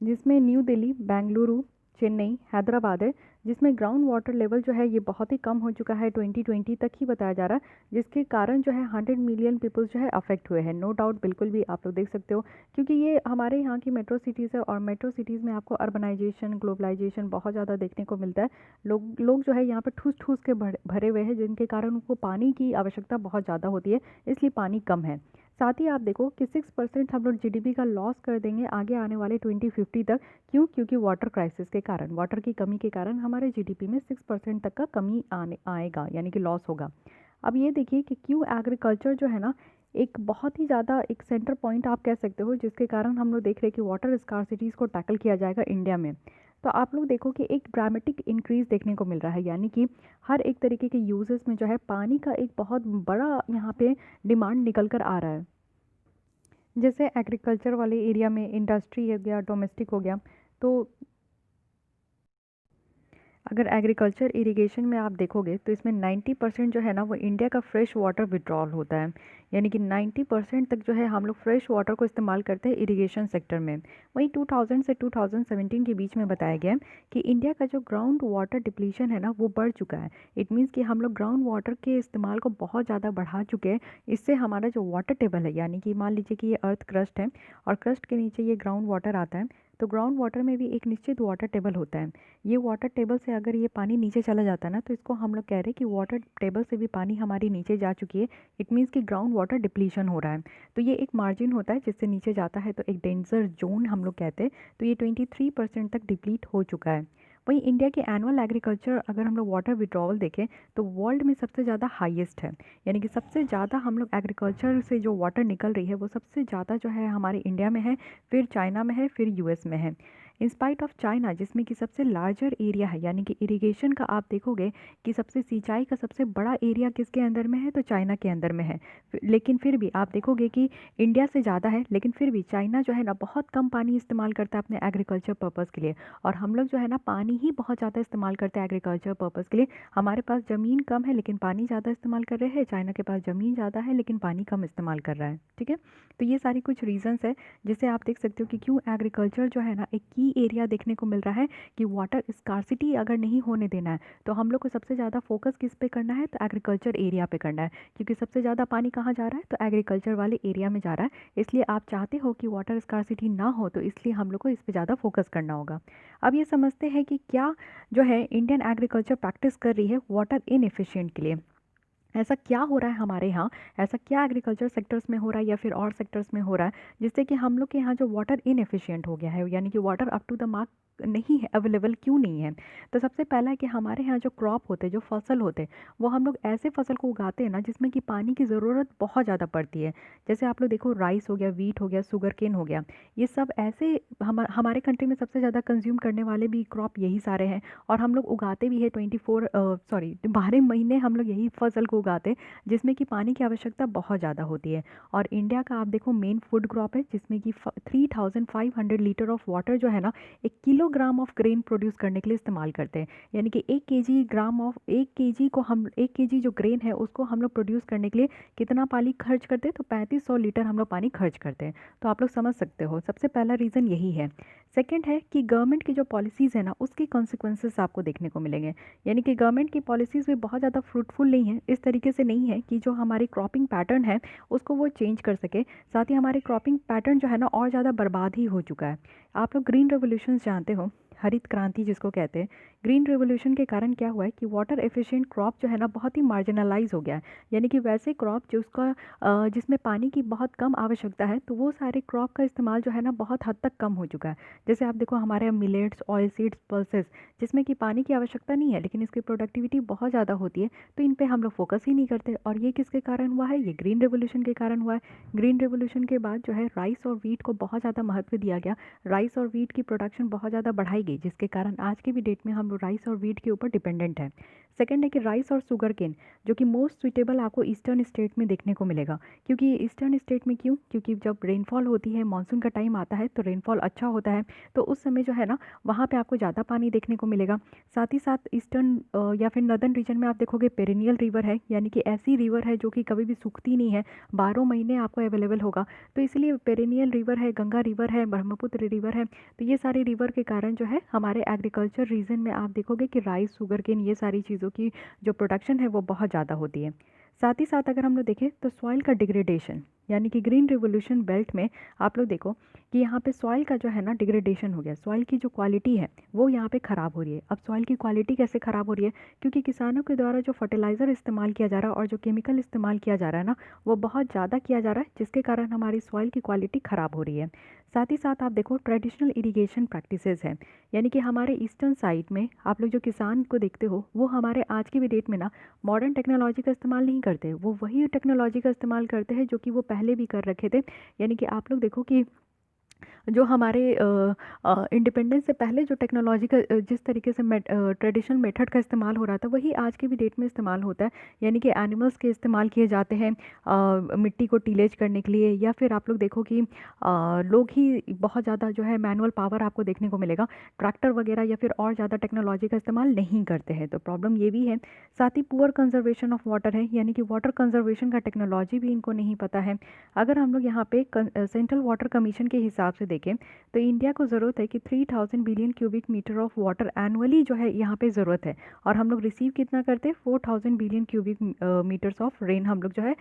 जिसमें न्यू दिल्ली, बेंगलुरु, चेन्नई, हैदराबाद है, जिसमें ग्राउंड वाटर लेवल जो है ये बहुत ही कम हो चुका है, 2020 तक ही बताया जा रहा है, जिसके कारण जो है 100 मिलियन पीपल्स जो है अफेक्ट हुए हैं। नो डाउट, बिल्कुल भी आप लोग देख सकते हो, क्योंकि ये हमारे यहाँ की मेट्रो सिटीज़ है और मेट्रो सिटीज़ में आपको अर्बनाइजेशन, ग्लोबलाइजेशन बहुत ज़्यादा देखने को मिलता है। लोग जो है यहाँ पर ठूस ठूस के भरे हुए हैं, जिनके कारण उनको पानी की आवश्यकता बहुत ज़्यादा होती है, इसलिए पानी कम है। साथ ही आप देखो कि 6% हम लोग जीडीपी का लॉस कर देंगे आगे आने वाले 2050 तक। क्यों? क्योंकि वाटर क्राइसिस के कारण, वाटर की कमी के कारण हमारे जीडीपी में 6% तक का कमी आएगा, यानी कि लॉस होगा। अब ये देखिए कि क्यों एग्रीकल्चर जो है ना एक बहुत ही ज़्यादा एक सेंटर पॉइंट आप कह सकते हो, जिसके कारण हम लोग देख रहे हैं कि वाटर स्कार्सिटीज़ को टैकल किया जाएगा इंडिया में। तो आप लोग देखो कि एक ड्रामेटिक इंक्रीज़ देखने को मिल रहा है, यानी कि हर एक तरीके के यूजेस में जो है पानी का एक बहुत बड़ा यहाँ पे डिमांड निकल कर आ रहा है। जैसे एग्रीकल्चर वाले एरिया में इंडस्ट्री हो गया, डोमेस्टिक हो गया, तो अगर एग्रीकल्चर इरिगेशन में आप देखोगे तो इसमें 90% जो है ना वो इंडिया का फ्रेश वाटर विड्रॉल होता है, यानी कि 90% तक जो है हम लोग फ्रेश वाटर को इस्तेमाल करते हैं इरिगेशन सेक्टर में। वहीं 2000 से 2017 के बीच में बताया गया है कि इंडिया का जो ग्राउंड वाटर डिप्लीशन है ना वो बढ़ चुका है। इट मीन्स कि हम लोग ग्राउंड वाटर के इस्तेमाल को बहुत ज़्यादा बढ़ा चुके हैं। इससे हमारा जो वाटर टेबल है, यानी कि मान लीजिए कि ये अर्थ क्रस्ट है और क्रस्ट के नीचे ये ग्राउंड वाटर आता है, तो ग्राउंड वाटर में भी एक निश्चित वाटर टेबल होता है। ये वाटर टेबल से अगर ये पानी नीचे चला जाता है ना, तो इसको हम लोग कह रहे हैं कि वाटर टेबल से भी पानी हमारी नीचे जा चुकी है। इट मीन्स कि ग्राउंड वाटर डिप्लीशन हो रहा है। तो ये एक मार्जिन होता है जिससे नीचे जाता है, तो एक डेंजर जोन हम लोग कहते हैं। तो ये 23% तक डिप्लीट हो चुका है। वहीं इंडिया की एनुअल एग्रीकल्चर अगर हम लोग वाटर विड्रॉवल देखें तो वर्ल्ड में सबसे ज़्यादा हाईएस्ट है, यानी कि सबसे ज़्यादा हम लोग एग्रीकल्चर से जो वाटर निकल रही है वो सबसे ज़्यादा जो है हमारे इंडिया में है, फिर चाइना में है, फिर यूएस में है। इंस्पाइट ऑफ चाइना, जिसमें कि सबसे लार्जर एरिया है, यानी कि इरिगेशन का आप देखोगे कि सबसे सिंचाई का सबसे बड़ा एरिया किसके अंदर में है, तो चाइना के अंदर में है। लेकिन फिर भी आप देखोगे कि इंडिया से ज़्यादा है, लेकिन फिर भी चाइना जो है ना बहुत कम पानी इस्तेमाल करता है अपने एग्रीकल्चर पर्पज़ के लिए, और हम लोग जो है ना पानी ही बहुत ज़्यादा इस्तेमाल करते हैं एग्रीकल्चर पर्पज़ के लिए। हमारे पास ज़मीन कम है लेकिन पानी ज़्यादा इस्तेमाल कर रहे हैं, चाइना के पास ज़मीन ज़्यादा है लेकिन पानी कम इस्तेमाल कर रहा है। ठीक है, तो ये सारी कुछ रीजंस है जिसे आप देख सकते हो कि क्यों एग्रीकल्चर जो है ना एक की एरिया देखने को मिल रहा है कि वाटर स्कार्सिटी अगर नहीं होने देना है तो हम लोग को सबसे ज़्यादा फोकस किस पे करना है, तो एग्रीकल्चर एरिया पे करना है, क्योंकि सबसे ज़्यादा पानी कहाँ जा रहा है, तो एग्रीकल्चर वाले एरिया में जा रहा है। इसलिए आप चाहते हो कि वाटर स्कार्सिटी ना हो, तो इसलिए हम लोग को इस पे ज़्यादा फोकस करना होगा। अब ये समझते हैं कि क्या जो है इंडियन एग्रीकल्चर प्रैक्टिस कर रही है वाटर इनएफिशिएंट के लिए। ऐसा क्या हो रहा है हमारे यहाँ, ऐसा क्या एग्रीकल्चर सेक्टर्स में हो रहा है या फिर और सेक्टर्स में हो रहा है जिससे कि हम लोग के यहाँ जो वाटर इनएफिशिएंट हो गया है, यानी कि water up to the mark नहीं है, अवेलेबल क्यों नहीं है। तो सबसे पहला है कि हमारे यहाँ जो क्रॉप होते हैं, जो फसल होते हैं, वो हम लोग ऐसे फसल को उगाते हैं ना जिसमें कि पानी की ज़रूरत बहुत ज़्यादा पड़ती है। जैसे आप लोग देखो, राइस हो गया, वीट हो गया, शुगर केन हो गया, ये सब ऐसे हमारे कंट्री में सबसे ज़्यादा कंज्यूम करने वाले भी क्रॉप यही सारे हैं, और हम लोग उगाते भी है 12 महीने हम लोग यही फसल को उगाते, जिसमें कि पानी की आवश्यकता बहुत ज़्यादा होती है। और इंडिया का आप देखो मेन फूड क्रॉप है, जिसमें कि 3500 लीटर ऑफ वाटर जो है ना 1 किलोग्राम ऑफ ग्रेन प्रोड्यूस करने के लिए इस्तेमाल करते हैं। यानी कि 1 केजी जो ग्रेन है उसको हम लोग प्रोड्यूस करने के लिए कितना पानी खर्च करते हैं, तो 3500 लीटर हम लोग पानी खर्च करते हैं। तो आप लोग समझ सकते हो, सबसे पहला रीज़न यही है। सेकेंड है कि गवर्नमेंट की जो पॉलिसीज़ है ना उसके कॉन्सिक्वेंसेस आपको देखने को मिलेंगे, यानी कि गवर्नमेंट की पॉलिसीज़ भी बहुत ज़्यादा फ्रूटफुल नहीं है, इस तरीके से नहीं है कि जो हमारी क्रॉपिंग पैटर्न है उसको वो चेंज कर सके। साथ ही हमारे क्रॉपिंग पैटर्न जो है ना और ज़्यादा बर्बाद ही हो चुका है। आप लोग ग्रीन रेवोल्यूशन जानते हो, हरित क्रांति जिसको कहते हैं। ग्रीन रेवोल्यूशन के कारण क्या हुआ है कि वाटर एफिशिएंट क्रॉप जो है ना बहुत ही मार्जिनलाइज हो गया है, यानी कि वैसे क्रॉप जिसमें पानी की बहुत कम आवश्यकता है, तो वो सारे क्रॉप का इस्तेमाल जो है ना बहुत हद तक कम हो चुका है। जैसे आप देखो हमारे यहाँ मिलेट्स, ऑयल सीड्स, पल्सेस, जिसमें कि पानी की आवश्यकता नहीं है लेकिन इसकी प्रोडक्टिविटी बहुत ज़्यादा होती है, तो इन पे हम लोग फोकस ही नहीं करते। और ये किसके कारण हुआ है, ये ग्रीन रेवोल्यूशन के कारण हुआ है। ग्रीन रेवोल्यूशन के बाद जो है राइस और वीट को बहुत ज़्यादा महत्व दिया गया, राइस और वीट की प्रोडक्शन बहुत ज़्यादा बढ़ाई गई, जिसके कारण आज के भी डेट में हम लोग राइस और वीट के ऊपर डिपेंडेंट हैं। सेकंड है कि राइस और शुगर केन, जो कि मोस्ट सुइटेबल आपको ईस्टर्न स्टेट में देखने को मिलेगा। क्योंकि ईस्टर्न स्टेट में क्यों? क्योंकि जब रेनफॉल होती है, मानसून का टाइम आता है तो रेनफॉल अच्छा होता है, तो उस समय जो है ना वहाँ पे आपको ज़्यादा पानी देखने को मिलेगा। साथ ही साथ ईस्टर्न या फिर नॉर्दर्न रीजन में आप देखोगे पेरिनियल रिवर है, यानी कि ऐसी रिवर है जो कि कभी भी सूखती नहीं है, 12 महीने आपको अवेलेबल होगा। तो इसलिए पेरिनियल रिवर है, गंगा रिवर है, ब्रह्मपुत्र रिवर है, तो ये सारी रिवर के कारण जो है हमारे एग्रीकल्चर रीजन में आप देखोगे कि राइस, शुगर केन, ये सारी चीज़ों की जो प्रोडक्शन है वो बहुत ज़्यादा होती है। साथ ही साथ अगर हम लोग देखें तो सॉइल का डिग्रेडेशन, यानी कि ग्रीन रिवोल्यूशन बेल्ट में आप लोग देखो कि यहाँ पे सॉइल का जो है ना डिग्रेडेशन हो गया, सॉइल की जो क्वालिटी है वो यहाँ पे ख़राब हो रही है। अब सॉइल की क्वालिटी कैसे ख़राब हो रही है? क्योंकि किसानों के द्वारा जो फर्टिलाइज़र इस्तेमाल किया जा रहा है और जो केमिकल इस्तेमाल किया जा रहा है ना, वो बहुत ज़्यादा किया जा रहा है, जिसके कारण हमारी सॉइल की क्वालिटी ख़राब हो रही है। साथ ही साथ आप देखो ट्रेडिशनल इरिगेशन प्रैक्टिसेस हैं, यानी कि हमारे ईस्टर्न साइड में आप लोग जो किसान को देखते हो वो हमारे आज की भी डेट में ना मॉडर्न टेक्नोलॉजी का इस्तेमाल नहीं करते, वो वही टेक्नोलॉजी का इस्तेमाल करते हैं जो कि वो पहले भी कर रखे थे। यानी कि आप लोग देखो कि जो हमारे इंडिपेंडेंस से पहले जो टेक्नोलॉजी का जिस तरीके से ट्रेडिशनल मेथड का इस्तेमाल हो रहा था वही आज की भी डेट में इस्तेमाल होता है। यानी कि एनिमल्स के इस्तेमाल किए जाते हैं मिट्टी को टीलेज करने के लिए, या फिर आप लोग देखो कि लोग ही बहुत ज़्यादा जो है मैनुअल पावर आपको देखने को मिलेगा, ट्रैक्टर वगैरह या फिर और ज़्यादा टेक्नोलॉजी का इस्तेमाल नहीं करते हैं, तो प्रॉब्लम ये भी है। साथ ही पुअर कंजर्वेशन ऑफ वाटर है, यानी कि वाटर कंजर्वेशन का टेक्नोलॉजी भी इनको नहीं पता है। अगर हम लोग यहाँ पे सेंट्रल वाटर कमीशन के हिसाब से देखें तो इंडिया को ज़रूरत है कि 3000 billion cubic metre of water annually जो है यहाँ पे ज़रूरत है, और हम लोग रिसीव कितना करते हैं? 4000 billion cubic metres of rain हम लोग जो है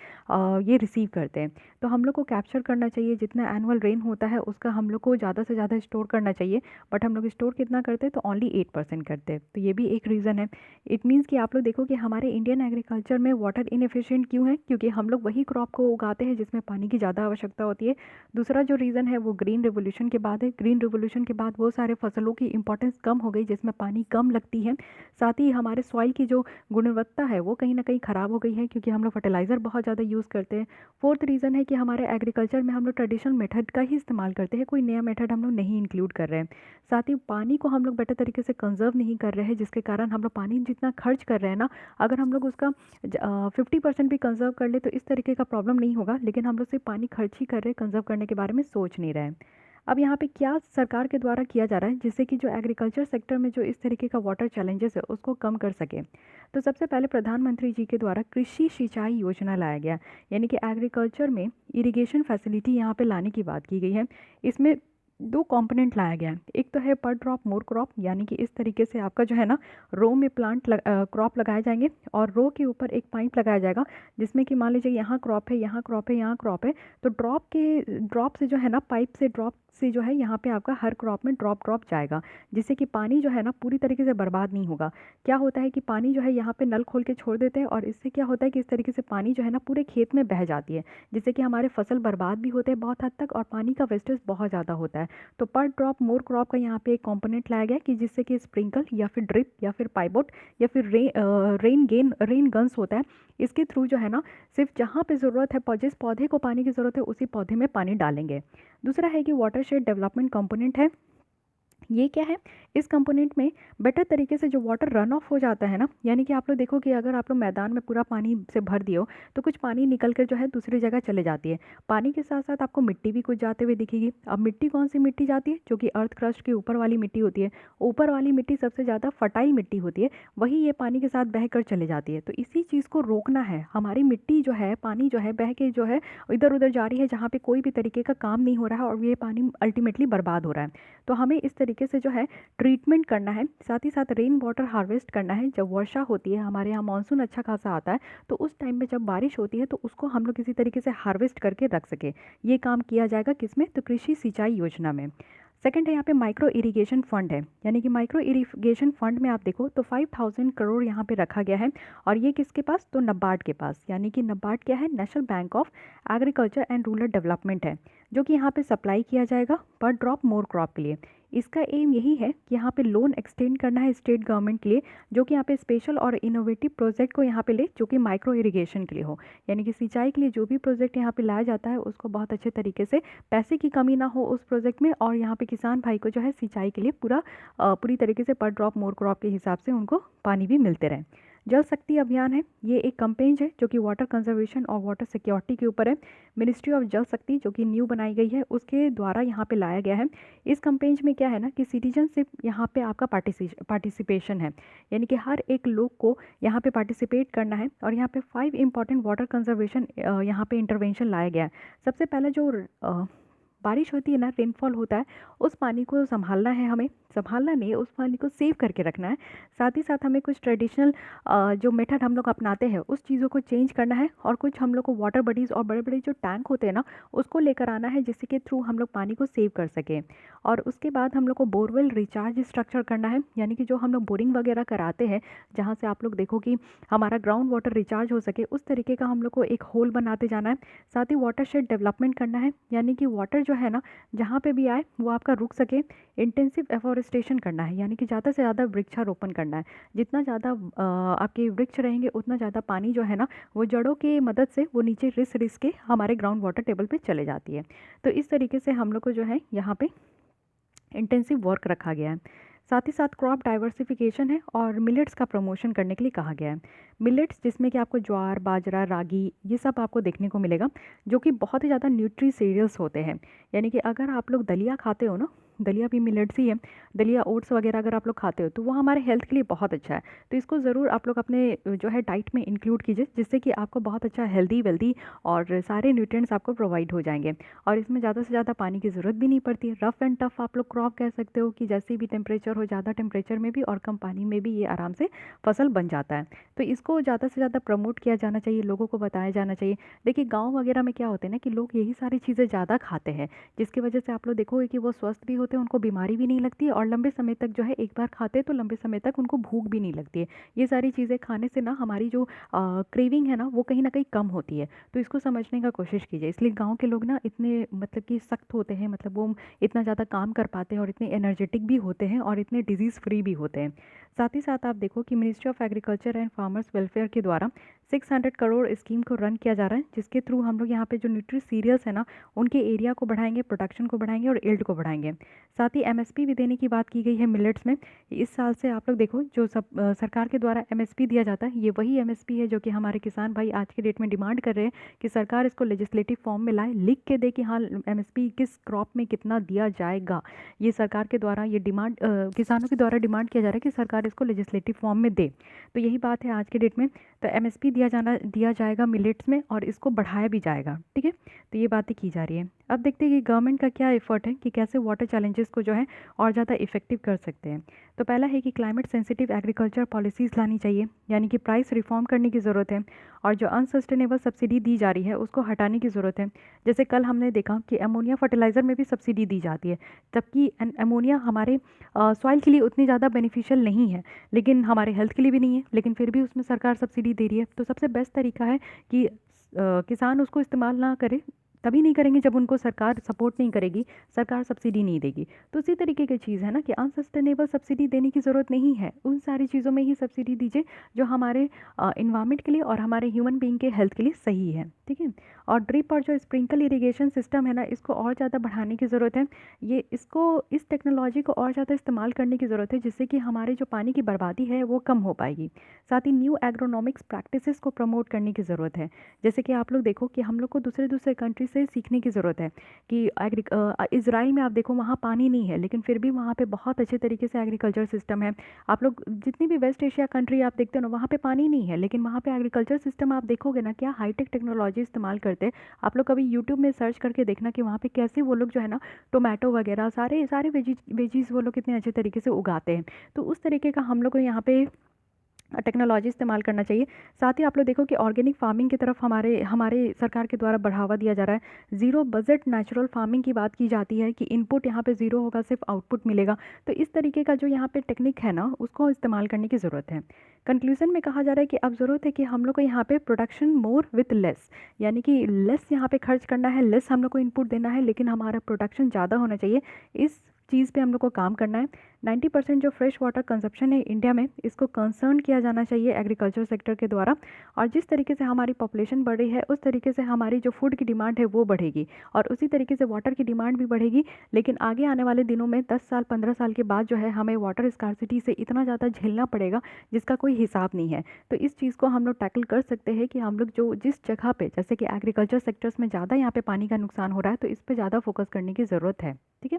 ये रिसीव करते हैं। तो हम लोग को कैप्चर करना चाहिए, जितना एनुअल रेन होता है उसका हम लोग को ज़्यादा से ज़्यादा स्टोर करना चाहिए, बट हम लोग स्टोर कितना करते हैं? तो ओनली 8% करते हैं, तो ये भी एक रीज़न है। इट मीन्स कि आप लोग देखो कि हमारे इंडियन एग्रीकल्चर में वाटर इनएफिशिएंट क्यों है? क्योंकि हम लोग वही क्रॉप को उगाते हैं जिसमें पानी की ज़्यादा आवश्यकता होती है। दूसरा जो रीज़न है वो ग्रीन रिवोल्यूशन के बाद है। ग्रीन रिवोल्यूशन के बाद वो सारे फसलों की इंपॉर्टेंस कम हो गई जिसमें पानी कम लगती है। साथ ही हमारे सॉइल की जो गुणवत्ता है वो कहीं ना कहीं ख़राब हो गई है, क्योंकि हम लोग फर्टिलाइज़र बहुत ज़्यादा यूज़ करते हैं। फोर्थ रीज़न है कि हमारे एग्रीकल्चर में हम लोग ट्रेडिशनल मेथड का ही इस्तेमाल करते हैं, कोई नया मेथड हम लोग नहीं इंक्लूड कर रहे हैं। साथ ही पानी को हम लोग बेटर तरीके से कंजर्व नहीं कर रहे हैं, जिसके कारण हम लोग पानी जितना खर्च कर रहे हैं ना, अगर हम लोग उसका 50% भी कंजर्व कर ले तो इस तरीके का प्रॉब्लम नहीं होगा, लेकिन हम लोग सिर्फ पानी खर्च ही कर रहे हैं, कंजर्व करने के बारे में सोच नहीं रहे हैं। अब यहाँ पे क्या सरकार के द्वारा किया जा रहा है जिससे कि जो एग्रीकल्चर सेक्टर में जो इस तरीके का वाटर चैलेंजेस है उसको कम कर सके? तो सबसे पहले प्रधानमंत्री जी के द्वारा कृषि सिंचाई योजना लाया गया, यानी कि एग्रीकल्चर में इरिगेशन फैसिलिटी यहाँ पे लाने की बात की गई है। इसमें दो कंपोनेंट लाया गया है, एक तो है पर ड्रॉप मोर क्रॉप, यानी कि इस तरीके से आपका जो है ना रो में क्रॉप लगाए जाएंगे और रो के ऊपर एक पाइप लगाया जाएगा, जिसमें कि मान लीजिए यहाँ क्रॉप है, यहाँ क्रॉप है, यहाँ क्रॉप है, तो ड्रॉप से जो है ना पाइप से ड्रॉप से जो है यहाँ पे आपका हर क्रॉप में ड्रॉप ड्रॉप जाएगा, जिससे कि पानी जो है ना पूरी तरीके से बर्बाद नहीं होगा। क्या होता है कि पानी जो है यहाँ पे नल खोल के छोड़ देते हैं और इससे क्या होता है कि इस तरीके से पानी जो है ना पूरे खेत में बह जाती है, जिससे कि हमारे फसल बर्बाद भी होते हैं बहुत हद तक और पानी का वेस्टेज बहुत ज़्यादा होता है। तो पर ड्रॉप मोर क्रॉप का यहाँ पे एक कंपोनेंट लाया गया कि जिससे कि स्प्रिंकल या फिर ड्रिप या फिर पाइबोट या फिर रेन गन्स होता है, इसके थ्रू जो है ना सिर्फ जहाँ पे ज़रूरत है, जिस पौधे को पानी की ज़रूरत है उसी पौधे में पानी डालेंगे। दूसरा है कि वाटरशेड डेवलपमेंट कंपोनेंट है। ये क्या है? इस कंपोनेंट में बेटर तरीके से जो वाटर रन ऑफ हो जाता है ना, यानी कि आप लोग देखो कि अगर आप लोग मैदान में पूरा पानी से भर दिए हो तो कुछ पानी निकल कर जो है दूसरी जगह चले जाती है। पानी के साथ साथ आपको मिट्टी भी कुछ जाते हुए दिखेगी। अब मिट्टी कौन सी मिट्टी जाती है? जो कि अर्थ क्रस्ट के ऊपर वाली मिट्टी होती है। ऊपर वाली मिट्टी सबसे ज़्यादा फर्टाइल मिट्टी होती है, वही ये पानी के साथ बह कर चले जाती है। तो इसी चीज़ को रोकना है। हमारी मिट्टी जो है, पानी जो है बह के जो है इधर उधर जा रही है जहाँ पे कोई भी तरीके का काम नहीं हो रहा है और ये पानी अल्टीमेटली बर्बाद हो रहा है। तो हमें इस तरीके से जो है ट्रीटमेंट करना है। साथ ही साथ रेन वाटर हार्वेस्ट करना है। जब वर्षा होती है, हमारे यहाँ मानसून अच्छा खासा आता है, तो उस टाइम में जब बारिश होती है तो उसको हम लोग किसी तरीके से हार्वेस्ट करके रख सके। ये काम किया जाएगा किसमें? तो कृषि सिंचाई योजना में। सेकंड है यहाँ पे माइक्रो इरिगेशन फंड है, यानी कि माइक्रो इरिगेशन फंड में आप देखो तो 5000 करोड़ यहाँ पे रखा गया है, और ये किसके पास? तो नबार्ड के पास। यानी कि नबार्ड क्या है? National bank of agriculture and rural development है, जो कि यहाँ पे सप्लाई किया जाएगा पर ड्रॉप मोर क्रॉप के लिए। इसका एम यही है कि यहाँ पे लोन एक्सटेंड करना है स्टेट गवर्नमेंट के लिए, जो कि यहाँ पे स्पेशल और इनोवेटिव प्रोजेक्ट को यहाँ पे ले, जो कि माइक्रो इरिगेशन के लिए हो। यानी कि सिंचाई के लिए जो भी प्रोजेक्ट यहाँ पे लाया जाता है उसको बहुत अच्छे तरीके से पैसे की कमी ना हो उस प्रोजेक्ट में, और यहाँ पे किसान भाई को जो है सिंचाई के लिए पूरी तरीके से पर ड्रॉप मोर क्रॉप के हिसाब से उनको पानी भी मिलते रहे। जल शक्ति अभियान है, ये एक कैंपेन है जो कि वाटर कंजर्वेशन और वाटर सिक्योरिटी के ऊपर है। मिनिस्ट्री ऑफ जल शक्ति जो कि न्यू बनाई गई है उसके द्वारा यहाँ पे लाया गया है। इस कैंपेन में क्या है ना कि सिटीजनशिप यहाँ पे आपका पार्टिसिपेशन है, यानी कि हर एक लोग को यहाँ पे पार्टिसिपेट करना है। और यहाँ पे 5 इंपॉर्टेंट वाटर कंजर्वेशन यहाँ पे इंटरवेंशन लाया गया है। सबसे पहला जो बारिश होती है ना, रेनफॉल होता है, उस पानी को संभालना है, हमें संभालना नहीं, उस पानी को सेव करके रखना है। साथ ही साथ हमें कुछ ट्रेडिशनल जो मेथड हम लोग अपनाते हैं उस चीज़ों को चेंज करना है। और कुछ हम लोग को वाटर बडीज़ और बड़े बड़े जो टैंक होते हैं ना उसको लेकर आना है, जिससे के थ्रू हम लोग पानी को सेव कर सकें। और उसके बाद हम लोग को बोरवेल रिचार्ज स्ट्रक्चर करना है, यानी कि जो हम लोग बोरिंग वगैरह कराते हैं जहाँ से आप लोग देखो कि हमारा ग्राउंड वाटर रिचार्ज हो सके, उस तरीके का हम लोग को एक होल बनाते जाना है। साथ ही वाटर शेड डेवलपमेंट करना है, यानी कि वाटर जो है ना जहाँ पे भी आए वो आपका रुक सके। इंटेंसिव एफॉरेस्टेशन करना है, यानी कि ज़्यादा से ज़्यादा वृक्षारोपण करना है। जितना ज़्यादा आपके वृक्ष रहेंगे उतना ज़्यादा पानी जो है ना वो जड़ों की मदद से वो नीचे रिस के हमारे ग्राउंड वाटर टेबल पे चले जाती है। तो इस तरीके से हम लोग को जो है यहाँ पे इंटेंसिव वर्क रखा गया है। साथ ही साथ क्रॉप डाइवर्सिफिकेशन है और मिलेट्स का प्रमोशन करने के लिए कहा गया है। मिलेट्स जिसमें कि आपको ज्वार, बाजरा, रागी ये सब आपको देखने को मिलेगा, जो कि बहुत ही ज़्यादा न्यूट्री सीरियल्स होते हैं। यानी कि अगर आप लोग दलिया खाते हो ना, दलिया भी मिलेट्स ही है, दलिया ओट्स वगैरह अगर आप लोग खाते हो तो वो हमारे हेल्थ के लिए बहुत अच्छा है। तो इसको ज़रूर आप लोग अपने जो है डाइट में इंक्लूड कीजिए, जिससे कि आपको बहुत अच्छा हेल्दी वेल्दी और सारे न्यूट्रिएंट्स आपको प्रोवाइड हो जाएंगे। और इसमें ज़्यादा से ज़्यादा पानी की ज़रूरत भी नहीं पड़ती। रफ़ एंड टफ़ आप लोग क्रॉप कह सकते हो कि जैसे भी टेम्परेचर हो, ज़्यादा टेम्परेचर में भी और कम पानी में भी ये आराम से फसल बन जाता है। तो इसको ज़्यादा से ज़्यादा प्रमोट किया जाना चाहिए, लोगों को बताया जाना चाहिए। देखिए गाँव वगैरह में क्या होते हैं ना कि लोग यही सारी चीज़ें ज़्यादा खाते हैं, जिसकी वजह से आप लोग देखोगे कि वो स्वस्थ भी होते हैं, उनको बीमारी भी नहीं लगती है और लंबे समय तक जो है एक बार खाते हैं तो लंबे समय तक उनको भूख भी नहीं लगती है। ये सारी चीज़ें खाने से ना हमारी जो क्रेविंग है ना वो कहीं ना कहीं कम होती है। तो इसको समझने का कोशिश कीजिए। इसलिए गाँव के लोग ना इतने मतलब कि सख्त होते हैं, मतलब वो इतना ज़्यादा काम कर पाते हैं और इतने एनर्जेटिक भी होते हैं और इतने डिजीज़ फ्री भी होते हैं। साथ ही साथ आप देखो कि ministry of agriculture and farmers welfare के द्वारा 600 करोड़ स्कीम को रन किया जा रहा है, जिसके थ्रू हम लोग यहाँ पे जो न्यूट्री सीरियल्स है ना उनके एरिया को बढ़ाएंगे, प्रोडक्शन को बढ़ाएंगे और यील्ड को बढ़ाएंगे। साथ ही एमएसपी भी देने की बात की गई है मिलेट्स में। इस साल से आप लोग देखो जो सरकार के द्वारा एमएसपी दिया जाता है, ये वही एमएसपी है जो कि हमारे किसान भाई आज के डेट में डिमांड कर रहे हैं कि सरकार इसको लेजिस्लेटिव फॉर्म में लाए, लिख के दे कि हाँ एमएसपी किस क्रॉप में कितना दिया जाएगा। ये सरकार के द्वारा ये डिमांड किसानों के द्वारा डिमांड किया जा रहा है कि सरकार इसको लेजिस्लेटिव फॉर्म में दे। तो यही बात है आज के डेट में। तो एमएसपी दिया जाएगा मिलेट्स में और इसको बढ़ाया भी जाएगा। ठीक है, तो ये बातें की जा रही है। अब देखते हैं कि गवर्नमेंट का क्या एफर्ट है कि कैसे वाटर चैलेंजेस को जो है और ज़्यादा इफेक्टिव कर सकते हैं। तो पहला है कि क्लाइमेट सेंसिटिव एग्रीकल्चर पॉलिसीज़ लानी चाहिए, यानी कि प्राइस रिफॉर्म करने की ज़रूरत है और जो अनसस्टेनेबल सब्सिडी दी जा रही है उसको हटाने की ज़रूरत है। जैसे कल हमने देखा कि अमोनिया फर्टिलाइज़र में भी सब्सिडी दी जाती है, जबकि अमोनिया हमारे सॉइल के लिए उतनी ज़्यादा बेनिफिशियल नहीं है, लेकिन हमारे हेल्थ के लिए भी नहीं है, लेकिन फिर भी उसमें सरकार सब्सिडी दे रही है। तो सबसे बेस्ट तरीका है कि किसान उसको इस्तेमाल ना करे, तभी नहीं करेंगे जब उनको सरकार सपोर्ट नहीं करेगी, सरकार सब्सिडी नहीं देगी। तो उसी तरीके की चीज़ है ना कि अनसस्टेनेबल सब्सिडी देने की ज़रूरत नहीं है, उन सारी चीज़ों में ही सब्सिडी दीजिए जो हमारे इन्वायरमेंट के लिए और हमारे ह्यूमन बीइंग के हेल्थ के लिए सही है। ठीक है, और ड्रिप और जो स्प्रिंकल इरीगेशन सिस्टम है ना इसको और ज़्यादा बढ़ाने की ज़रूरत है। इस टेक्नोलॉजी को और ज़्यादा इस्तेमाल करने की ज़रूरत है, जिससे कि हमारे जो पानी की बर्बादी है वो कम हो पाएगी। साथ ही न्यू एग्रोनॉमिक्स प्रैक्टिसेस को प्रमोट करने की ज़रूरत है। जैसे कि आप लोग देखो कि हम लोग को दूसरे कंट्री से सीखने की ज़रूरत है कि इज़राइल में आप देखो वहाँ पानी नहीं है, लेकिन फिर भी वहाँ पे बहुत अच्छे तरीके से एग्रीकल्चर सिस्टम है। आप लोग जितनी भी वेस्ट एशिया कंट्री आप देखते हो ना वहाँ पे पानी नहीं है, लेकिन वहाँ पे एग्रीकल्चर सिस्टम आप देखोगे ना क्या हाईटेक टेक्नोलॉजी इस्तेमाल करते हैं। आप लोग कभी यूट्यूब में सर्च करके देखना कि वहाँ पे कैसे वो लोग जो है ना टोमेटो वगैरह सारे वेजीज वो लोग कितने अच्छे तरीके से उगाते हैं। तो उस तरीके का हम लोग को यहाँ पे टेक्नोलॉजी इस्तेमाल करना चाहिए। साथ ही आप लोग देखो कि ऑर्गेनिक फार्मिंग की तरफ हमारे सरकार के द्वारा बढ़ावा दिया जा रहा है। ज़ीरो बजट नेचुरल फार्मिंग की बात की जाती है कि इनपुट यहाँ पे ज़ीरो होगा, सिर्फ आउटपुट मिलेगा। तो इस तरीके का जो यहाँ पे टेक्निक है ना उसको इस्तेमाल करने की ज़रूरत है। कंक्लूजन में कहा जा रहा है कि अब ज़रूरत है कि हम लोग को यहाँ पे प्रोडक्शन मोर विथ लेस, यानी कि लेस यहाँ पे खर्च करना है, लेस हम लोग को इनपुट देना है, लेकिन हमारा प्रोडक्शन ज़्यादा होना चाहिए। इस चीज़ पे हम लोग को काम करना है। 90% जो फ्रेश वाटर कंजप्शन है इंडिया में, इसको कंसर्न किया जाना चाहिए एग्रीकल्चर सेक्टर के द्वारा। और जिस तरीके से हमारी पॉपुलेशन बढ़ रही है उस तरीके से हमारी जो फूड की डिमांड है वो बढ़ेगी और उसी तरीके से वाटर की डिमांड भी बढ़ेगी। लेकिन आगे आने वाले दिनों में 10 साल 15 साल के बाद जो है हमें वाटर स्कार्सिटी से इतना ज़्यादा झेलना पड़ेगा जिसका कोई हिसाब नहीं है। तो इस चीज़ को हम लोग टैकल कर सकते हैं कि हम लोग जो जिस जगह पे, जैसे कि एग्रीकल्चर सेक्टर्स में ज़्यादा यहाँ पे पानी का नुकसान हो रहा है, तो इस पे ज़्यादा फोकस करने की ज़रूरत है। ठीक है,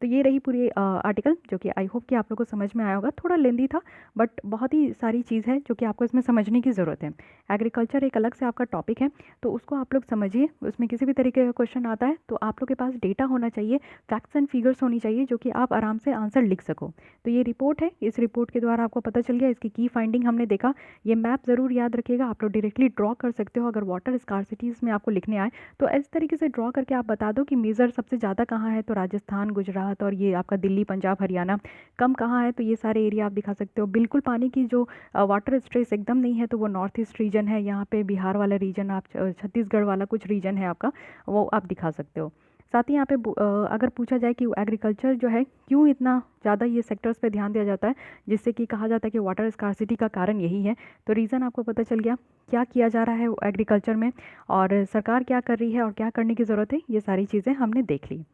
तो ये रही पूरी आर्टिकल, जो कि आई होप कि आप लोग को समझ में आया होगा। थोड़ा लेंदी था बट बहुत ही सारी चीज़ है जो कि आपको इसमें समझने की ज़रूरत है। एग्रीकल्चर एक अलग से आपका टॉपिक है, तो उसको आप लोग समझिए। उसमें किसी भी तरीके का क्वेश्चन आता है तो आप लोग के पास डेटा होना चाहिए, फैक्ट्स एंड फिगर्स होनी चाहिए, जो कि आप आराम से आंसर लिख सको। तो ये रिपोर्ट है, इस रिपोर्ट के द्वारा आपको पता चल गया, इसकी की फाइंडिंग हमने देखा। ये मैप ज़रूर याद रखिएगा, आप लोग डायरेक्टली ड्रॉ कर सकते हो अगर वाटर स्कार्सिटीज़ में आपको लिखने आए तो इस तरीके से ड्रॉ करके आप बता दो कि मेजर सबसे ज़्यादा कहाँ है, तो राजस्थान, गुजरात और ये आपका दिल्ली, पंजाब, हरियाणा। कम कहाँ है, तो ये सारे एरिया आप दिखा सकते हो। बिल्कुल पानी की जो वाटर स्ट्रेस एकदम नहीं है तो वो नॉर्थ ईस्ट रीजन है, यहाँ पे बिहार वाला रीजन, आप छत्तीसगढ़ वाला कुछ रीजन है आपका, वो आप दिखा सकते हो। साथ ही यहाँ पे अगर पूछा जाए कि एग्रीकल्चर जो है क्यों इतना ज़्यादा ये सेक्टर्स पे ध्यान दिया जाता है, जिससे कि कहा जाता है कि वाटर स्कार्सिटी का कारण यही है, तो रीज़न आपको पता चल गया क्या किया जा रहा है एग्रीकल्चर में और सरकार क्या कर रही है और क्या करने की ज़रूरत है। ये सारी चीज़ें हमने देख ली।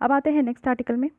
अब आते हैं नेक्स्ट आर्टिकल में।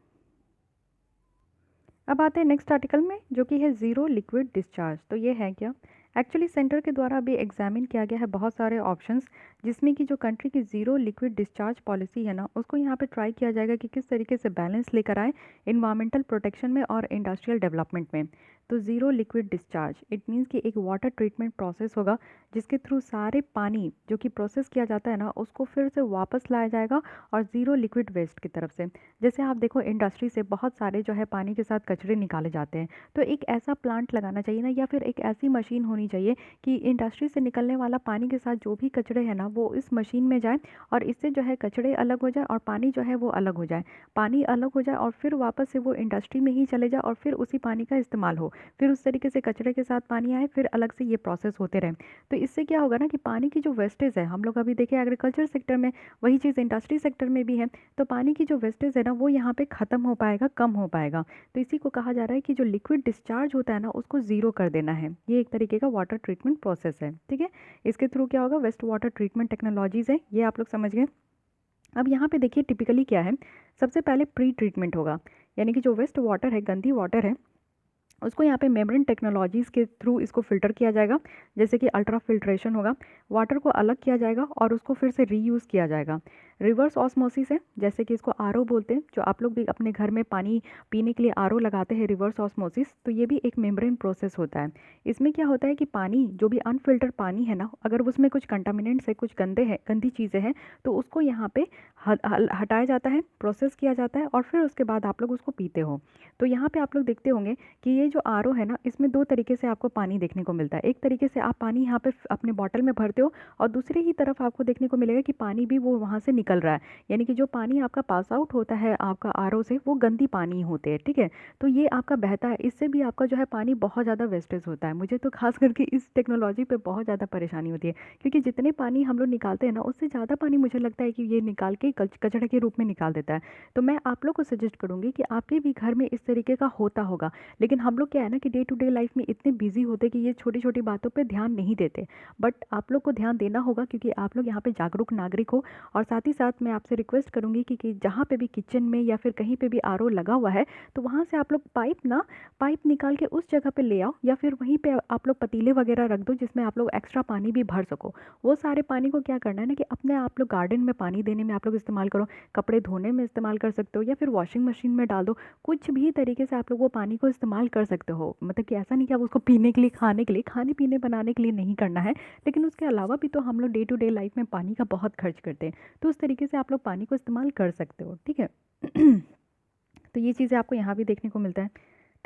अब आते हैं नेक्स्ट आर्टिकल में, जो कि है ज़ीरो लिक्विड डिस्चार्ज। तो ये है क्या? एक्चुअली सेंटर के द्वारा अभी एग्जामिन किया गया है बहुत सारे ऑप्शंस, जिसमें कि जो कंट्री की ज़ीरो लिक्विड डिस्चार्ज पॉलिसी है ना, उसको यहाँ पे ट्राई किया जाएगा कि किस तरीके से बैलेंस लेकर आए इन्वायरमेंटल प्रोटेक्शन में और इंडस्ट्रियल डेवलपमेंट में। तो zero liquid discharge it means कि एक वाटर ट्रीटमेंट प्रोसेस होगा जिसके थ्रू सारे पानी जो कि प्रोसेस किया जाता है ना, उसको फिर से वापस लाया जाएगा और ज़ीरो लिक्विड वेस्ट की तरफ से। जैसे आप देखो इंडस्ट्री से बहुत सारे जो है पानी के साथ कचरे निकाले जाते हैं, तो एक ऐसा प्लांट लगाना चाहिए ना, या फिर एक ऐसी मशीन होनी चाहिए कि इंडस्ट्री से निकलने वाला पानी के साथ जो भी कचरे हैं ना वो इस मशीन में जाए और इससे जो है कचरे अलग हो जाए और पानी जो है वो अलग हो जाए, पानी अलग हो जाए और फिर वापस से वो इंडस्ट्री में ही चले जाए और फिर उसी पानी का इस्तेमाल हो, फिर उस तरीके से कचरे के साथ पानी आए, फिर अलग से ये प्रोसेस होते रहे। तो इससे क्या होगा ना कि पानी की जो वेस्टेज है, हम लोग अभी देखें एग्रीकल्चर सेक्टर में, वही चीज़ इंडस्ट्री सेक्टर में भी है, तो पानी की जो वेस्टेज है ना वो यहाँ पे ख़त्म हो पाएगा, कम हो पाएगा। तो इसी को कहा जा रहा है कि जो लिक्विड डिस्चार्ज होता है ना उसको ज़ीरो कर देना है। ये एक तरीके का वाटर ट्रीटमेंट प्रोसेस है। ठीक है, इसके थ्रू क्या होगा, वेस्ट वाटर ट्रीटमेंट टेक्नोलॉजीज़ है, ये आप लोग समझ गए। अब यहाँ पे देखिए टिपिकली क्या है, सबसे पहले प्री ट्रीटमेंट होगा, यानी कि जो वेस्ट वाटर है, गंदी वाटर है, उसको यहाँ पे मेम्ब्रेन टेक्नोलॉजीज़ के थ्रू इसको फ़िल्टर किया जाएगा, जैसे कि अल्ट्रा फिल्ट्रेशन होगा, वाटर को अलग किया जाएगा और उसको फिर से रीयूज़ किया जाएगा। रिवर्स ऑस्मोसिस है, जैसे कि इसको आरओ बोलते हैं, जो आप लोग भी अपने घर में पानी पीने के लिए आरओ लगाते हैं, रिवर्स ऑस्मोसिस, तो ये भी एक मेम्ब्रेन प्रोसेस होता है। इसमें क्या होता है कि पानी जो भी अनफिल्टर पानी है ना, अगर उसमें कुछ कंटामिनेंट्स है, कुछ गंदी चीज़ें हैं, तो उसको यहाँ पे हटाया जाता है, प्रोसेस किया जाता है और फिर उसके बाद आप लोग उसको पीते हो। तो यहाँ पे आप लोग देखते होंगे कि ये जो आरओ है ना, इसमें दो तरीके से आपको पानी देखने को मिलता है। एक तरीके से आप पानी यहाँ पे अपने बॉटल में भरते हो और दूसरी ही तरफ आपको देखने को मिलेगा कि पानी भी वो वहाँ से निकल रहा है, यानी कि जो पानी आपका पास आउट होता है आपका आरओ से, वो गंदी पानी होते हैं। ठीक है, तो ये आपका बहता है, इससे भी आपका जो है पानी बहुत ज़्यादा वेस्टेज होता है। मुझे तो खास करके इस टेक्नोलॉजी पे बहुत ज़्यादा परेशानी होती है, क्योंकि जितने पानी हम लोग निकालते हैं ना उससे ज़्यादा पानी मुझे लगता है कि ये निकाल के कचरे के रूप में निकाल देता है। तो मैं आप लोग को सजेस्ट करूँगी कि आपके भी घर में इस तरीके का होता होगा, लेकिन हम लोग क्या है ना कि डे टू डे लाइफ में इतने बिजी होते कि ये छोटी छोटी बातों पे ध्यान नहीं देते। बट आप लोग को ध्यान देना होगा, क्योंकि आप लोग यहाँ पे जागरूक नागरिक हो। और साथ ही साथ मैं आपसे रिक्वेस्ट करूँगी कि जहाँ पे भी किचन में या फिर कहीं पे भी आरओ लगा हुआ है, तो वहाँ से आप लोग पाइप निकाल के उस जगह पे ले आओ, या फिर वहीं पे आप लोग पतीले वगैरह रख दो जिसमें आप लोग एक्स्ट्रा पानी भी भर सको। वो सारे पानी को क्या करना है ना कि अपने आप लोग गार्डन में पानी देने में आप लोग इस्तेमाल करो, कपड़े धोने में इस्तेमाल कर सकते हो, या फिर वॉशिंग मशीन में डाल दो। कुछ भी तरीके से आप लोग वो पानी को इस्तेमाल कर सकते हो, मतलब कि ऐसा नहीं कि आप उसको पीने के लिए, खाने पीने बनाने के लिए नहीं करना है, लेकिन उसके अलावा भी तो हम लोग डे टू डे लाइफ में पानी का बहुत खर्च करते हैं, तो उस तरीके से आप लोग पानी को इस्तेमाल कर सकते हो। ठीक है तो ये चीज़ें आपको यहाँ भी देखने को मिलता है।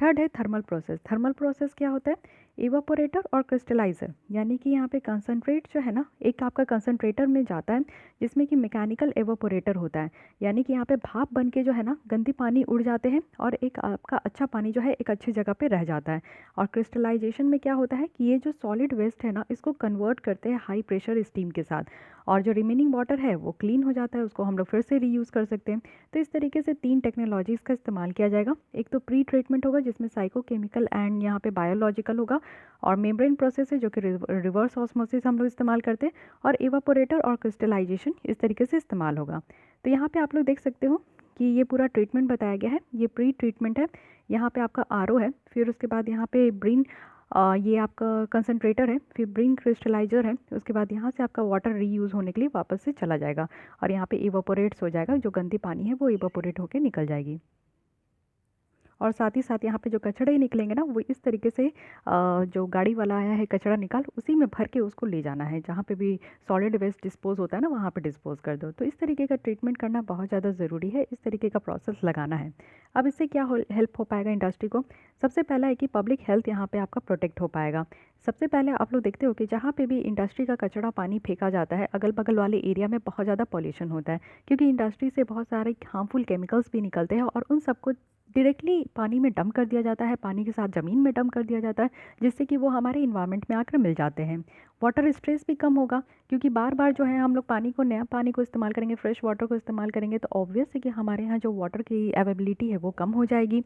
थर्ड है थर्मल प्रोसेस। थर्मल प्रोसेस क्या होता है? इवापोरेटर और क्रिस्टलाइज़र, यानी कि यहाँ पे कंसनट्रेट जो है ना, एक आपका कंसनट्रेटर में जाता है जिसमें कि मैकेनिकल एवापोरेटर होता है, यानी कि यहाँ पे भाप बन के जो है ना गंदे पानी उड़ जाते हैं और एक आपका अच्छा पानी जो है एक अच्छी जगह पे रह जाता है। और क्रिस्टलाइजेशन में क्या होता है कि ये जो सॉलिड वेस्ट है ना, इसको कन्वर्ट करते हैं हाई प्रेशर स्टीम के साथ, और जो रिमेनिंग वाटर है वो क्लीन हो जाता है, उसको हम लोग फिर से रीयूज़ कर सकते हैं। तो इस तरीके से 3 टेक्नोलॉजीज़ का इस्तेमाल किया जाएगा। एक तो प्री ट्रीटमेंट होगा जिसमें साइकोकेमिकल एंड यहाँ पे बायोलॉजिकल होगा, और मेम्ब्रेन प्रोसेस है जो कि रिवर्स ऑस्मोसिस हम लोग इस्तेमाल करते हैं, और इवापोरेटर और क्रिस्टलाइजेशन इस तरीके से इस्तेमाल होगा। तो यहाँ पे आप लोग देख सकते हो कि ये पूरा ट्रीटमेंट बताया गया है। ये प्री ट्रीटमेंट है, यहाँ पे आपका आरओ है, फिर उसके बाद यहाँ पे ब्रीन ये आपका कंसनट्रेटर है, फिर ब्रिंग क्रिस्टलाइजर है, उसके बाद यहाँ से आपका वाटर रीयूज़ होने के लिए वापस से चला जाएगा और यहाँ पे इवापोरेट्स हो जाएगा, जो गंदी पानी है वो इवापोरेट होकर निकल जाएगी। और साथ ही साथ यहाँ पे जो कचड़े निकलेंगे ना, वो इस तरीके से जो गाड़ी वाला आया है कचरा निकाल, उसी में भर के उसको ले जाना है, जहाँ पे भी सॉलिड वेस्ट डिस्पोज होता है ना वहाँ पे डिस्पोज कर दो। तो इस तरीके का ट्रीटमेंट करना बहुत ज़्यादा ज़रूरी है, इस तरीके का प्रोसेस लगाना है। अब इससे क्या हेल्प हो पाएगा इंडस्ट्री को? सबसे पहला है कि पब्लिक हेल्थ यहाँ पे आपका प्रोटेक्ट हो पाएगा। सबसे पहले आप लोग देखते हो कि जहाँ पे भी इंडस्ट्री का कचरा पानी फेंका जाता है, अगल बगल वाले एरिया में बहुत ज़्यादा पॉल्यूशन होता है, क्योंकि इंडस्ट्री से बहुत सारे हार्मफुल केमिकल्स भी निकलते हैं और उन सबको डायरेक्टली पानी में डंप कर दिया जाता है, पानी के साथ ज़मीन में डंप कर दिया जाता है, जिससे कि वो हमारे इन्वायरमेंट में आकर मिल जाते हैं। वाटर स्ट्रेस भी कम होगा, क्योंकि बार बार जो है हम लोग नया पानी को इस्तेमाल करेंगे, फ्रेश वाटर को इस्तेमाल करेंगे, तो ऑब्वियस है कि हमारे यहाँ जो वाटर की अवेलेबिलिटी है वो कम हो जाएगी।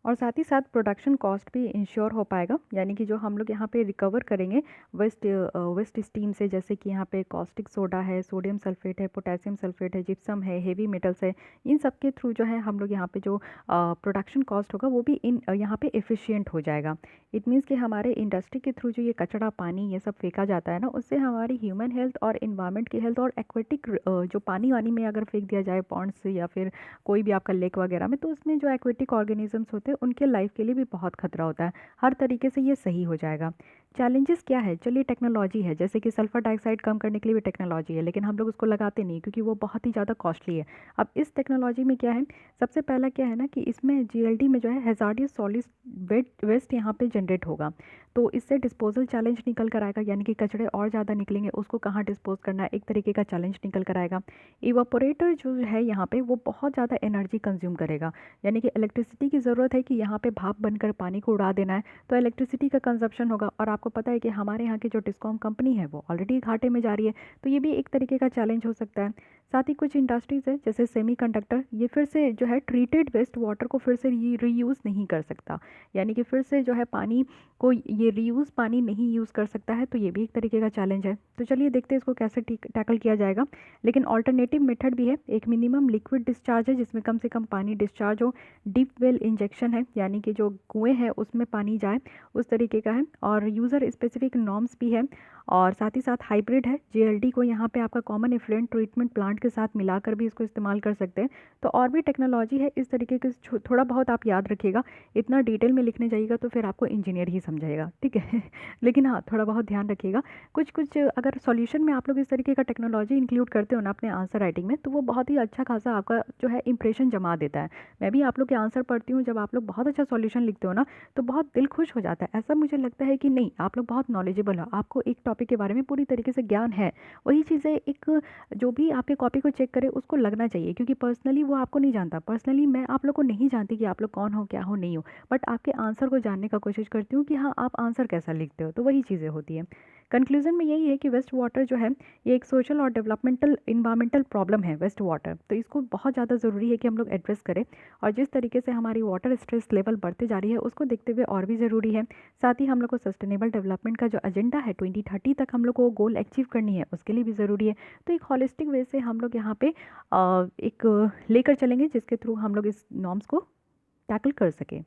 और साथ ही साथ प्रोडक्शन कॉस्ट भी इंश्योर हो पाएगा, यानी कि जो हम लोग यहाँ पे रिकवर करेंगे वेस्ट स्टीम से, जैसे कि यहाँ पे कॉस्टिक सोडा है, सोडियम सल्फेट है, पोटेशियम सल्फेट है, जिप्सम है, हेवी मेटल्स है, इन सब के थ्रू जो है हम लोग यहाँ पे जो प्रोडक्शन कॉस्ट होगा वो भी यहाँ पे एफिशिएंट हो जाएगा। इट मीन्स कि हमारे इंडस्ट्री के थ्रू जो ये कचरा पानी ये सब फेंका जाता है ना, उससे हमारी ह्यूमन हेल्थ और इन्वायरमेंट की हेल्थ और एक्वेटिक जो पानी वानी में अगर फेंक दिया जाए पॉन्ड्स से या फिर कोई भी आपका लेक वगैरह में, तो उसमें जो एक्वेटिक ऑर्गेनिजम्स होते हैं उनके लाइफ के लिए भी बहुत खतरा होता है। हर तरीके से ये सही हो जाएगा। चैलेंजेस क्या है? चलिए टेक्नोलॉजी है, जैसे कि सल्फर डाइऑक्साइड कम करने के लिए भी टेक्नोलॉजी है, लेकिन हम लोग उसको लगाते नहीं क्योंकि वो बहुत ही ज़्यादा कॉस्टली है। अब इस टेक्नोलॉजी में क्या है, सबसे पहला क्या है ना कि इसमें जीएलडी में जो है हैजार्डियस सॉलिड वेस्ट यहाँ पे जनरेट होगा, तो इससे डिस्पोजल चैलेंज निकल कर आएगा, यानी कि कचड़े और ज़्यादा निकलेंगे, उसको कहाँ डिस्पोज करना है, एक तरीके का चैलेंज निकल कर आएगा। इवापोरेटर जो है यहाँ पे वो बहुत ज़्यादा एनर्जी कंज्यूम करेगा, यानी कि इलेक्ट्रिसिटी की ज़रूरत है कि यहाँ पे भाप बनकर पानी को उड़ा देना है, तो इलेक्ट्रिसिटी का कंजप्शन होगा। और आपको पता है कि हमारे यहाँ की जो डिस्कॉम कंपनी है वो ऑलरेडी घाटे में जा रही है, तो ये भी एक तरीके का चैलेंज हो सकता है। साथ ही कुछ इंडस्ट्रीज़ है जैसे सेमीकंडक्टर, ये फिर से जो है ट्रीटेड वेस्ट वाटर को फिर से रीयूज़ नहीं कर सकता, यानी कि फिर से जो है पानी को ये रीयूज़ पानी नहीं यूज़ कर सकता है, तो ये भी एक तरीके का चैलेंज है। तो चलिए देखते हैं इसको कैसे टैकल किया जाएगा। लेकिन ऑल्टरनेटिव मेथड भी है, एक मिनिमम लिक्विड डिस्चार्ज है जिसमें कम से कम पानी डिस्चार्ज हो, डीप वेल इंजेक्शन है, यानी कि जो कुएँ हैं उसमें पानी जाए उस तरीके का है, और यूज़र स्पेसिफिक नॉर्म्स भी है, और साथ ही साथ हाइब्रिड है। जीएलडी को यहाँ पे आपका कॉमन इफ्लुएंट ट्रीटमेंट प्लांट के साथ मिलाकर भी इसको इस्तेमाल कर सकते हैं। तो और भी टेक्नोलॉजी है इस तरीके के, थोड़ा बहुत आप याद रखिएगा, इतना डिटेल में लिखने जाइएगा तो फिर आपको इंजीनियर ही समझाएगा, ठीक है लेकिन हाँ, थोड़ा बहुत ध्यान रखिएगा। कुछ कुछ अगर सॉल्यूशन में आप लोग इस तरीके का टेक्नोलॉजी इंक्लूड करते हो ना अपने आंसर राइटिंग में, तो वो बहुत ही अच्छा खासा आपका जो है इंप्रेशन जमा देता है। मैं भी आप लोग के आंसर पढ़ती हूँ, जब आप लोग बहुत अच्छा सॉल्यूशन लिखते हो ना, तो बहुत दिल खुश हो जाता है। ऐसा मुझे लगता है कि नहीं, आप लोग बहुत नॉलेजेबल हो, आपको एक टॉपिक के बारे में पूरी तरीके से ज्ञान है। वही चीज़ें एक जो भी आपके कॉपी को चेक करे उसको लगना चाहिए, क्योंकि पर्सनली वो आपको नहीं जानता, पर्सनली मैं आप लोग को नहीं जानती कि आप लोग कौन हो, क्या हो, नहीं हो, बट आपके आंसर को जानने का कोशिश करती हूँ कि हाँ आप आंसर कैसा लिखते हो, तो वही चीज़ें होती हैं। कंक्लूजन में यही है कि वेस्ट वाटर जो है ये एक सोशल और डेवलपमेंटल इन्वायरमेंटल प्रॉब्लम है वेस्ट वाटर, तो इसको बहुत ज़्यादा ज़रूरी है कि हम लोग एड्रेस करें। और जिस तरीके से हमारी वाटर स्ट्रेस लेवल बढ़ते जा रही है उसको देखते हुए और भी ज़रूरी है। साथ ही हम लोग को सस्टेनेबल डेवलपमेंट का जो एजेंडा है 2030 तक हम लोग को गोल अचीव करनी है, उसके लिए भी ज़रूरी है। तो एक हॉलिस्टिक वे से हम लोग यहाँ पे एक लेकर चलेंगे जिसके थ्रू हम लोग इस नॉर्म्स को टैकल कर सकें।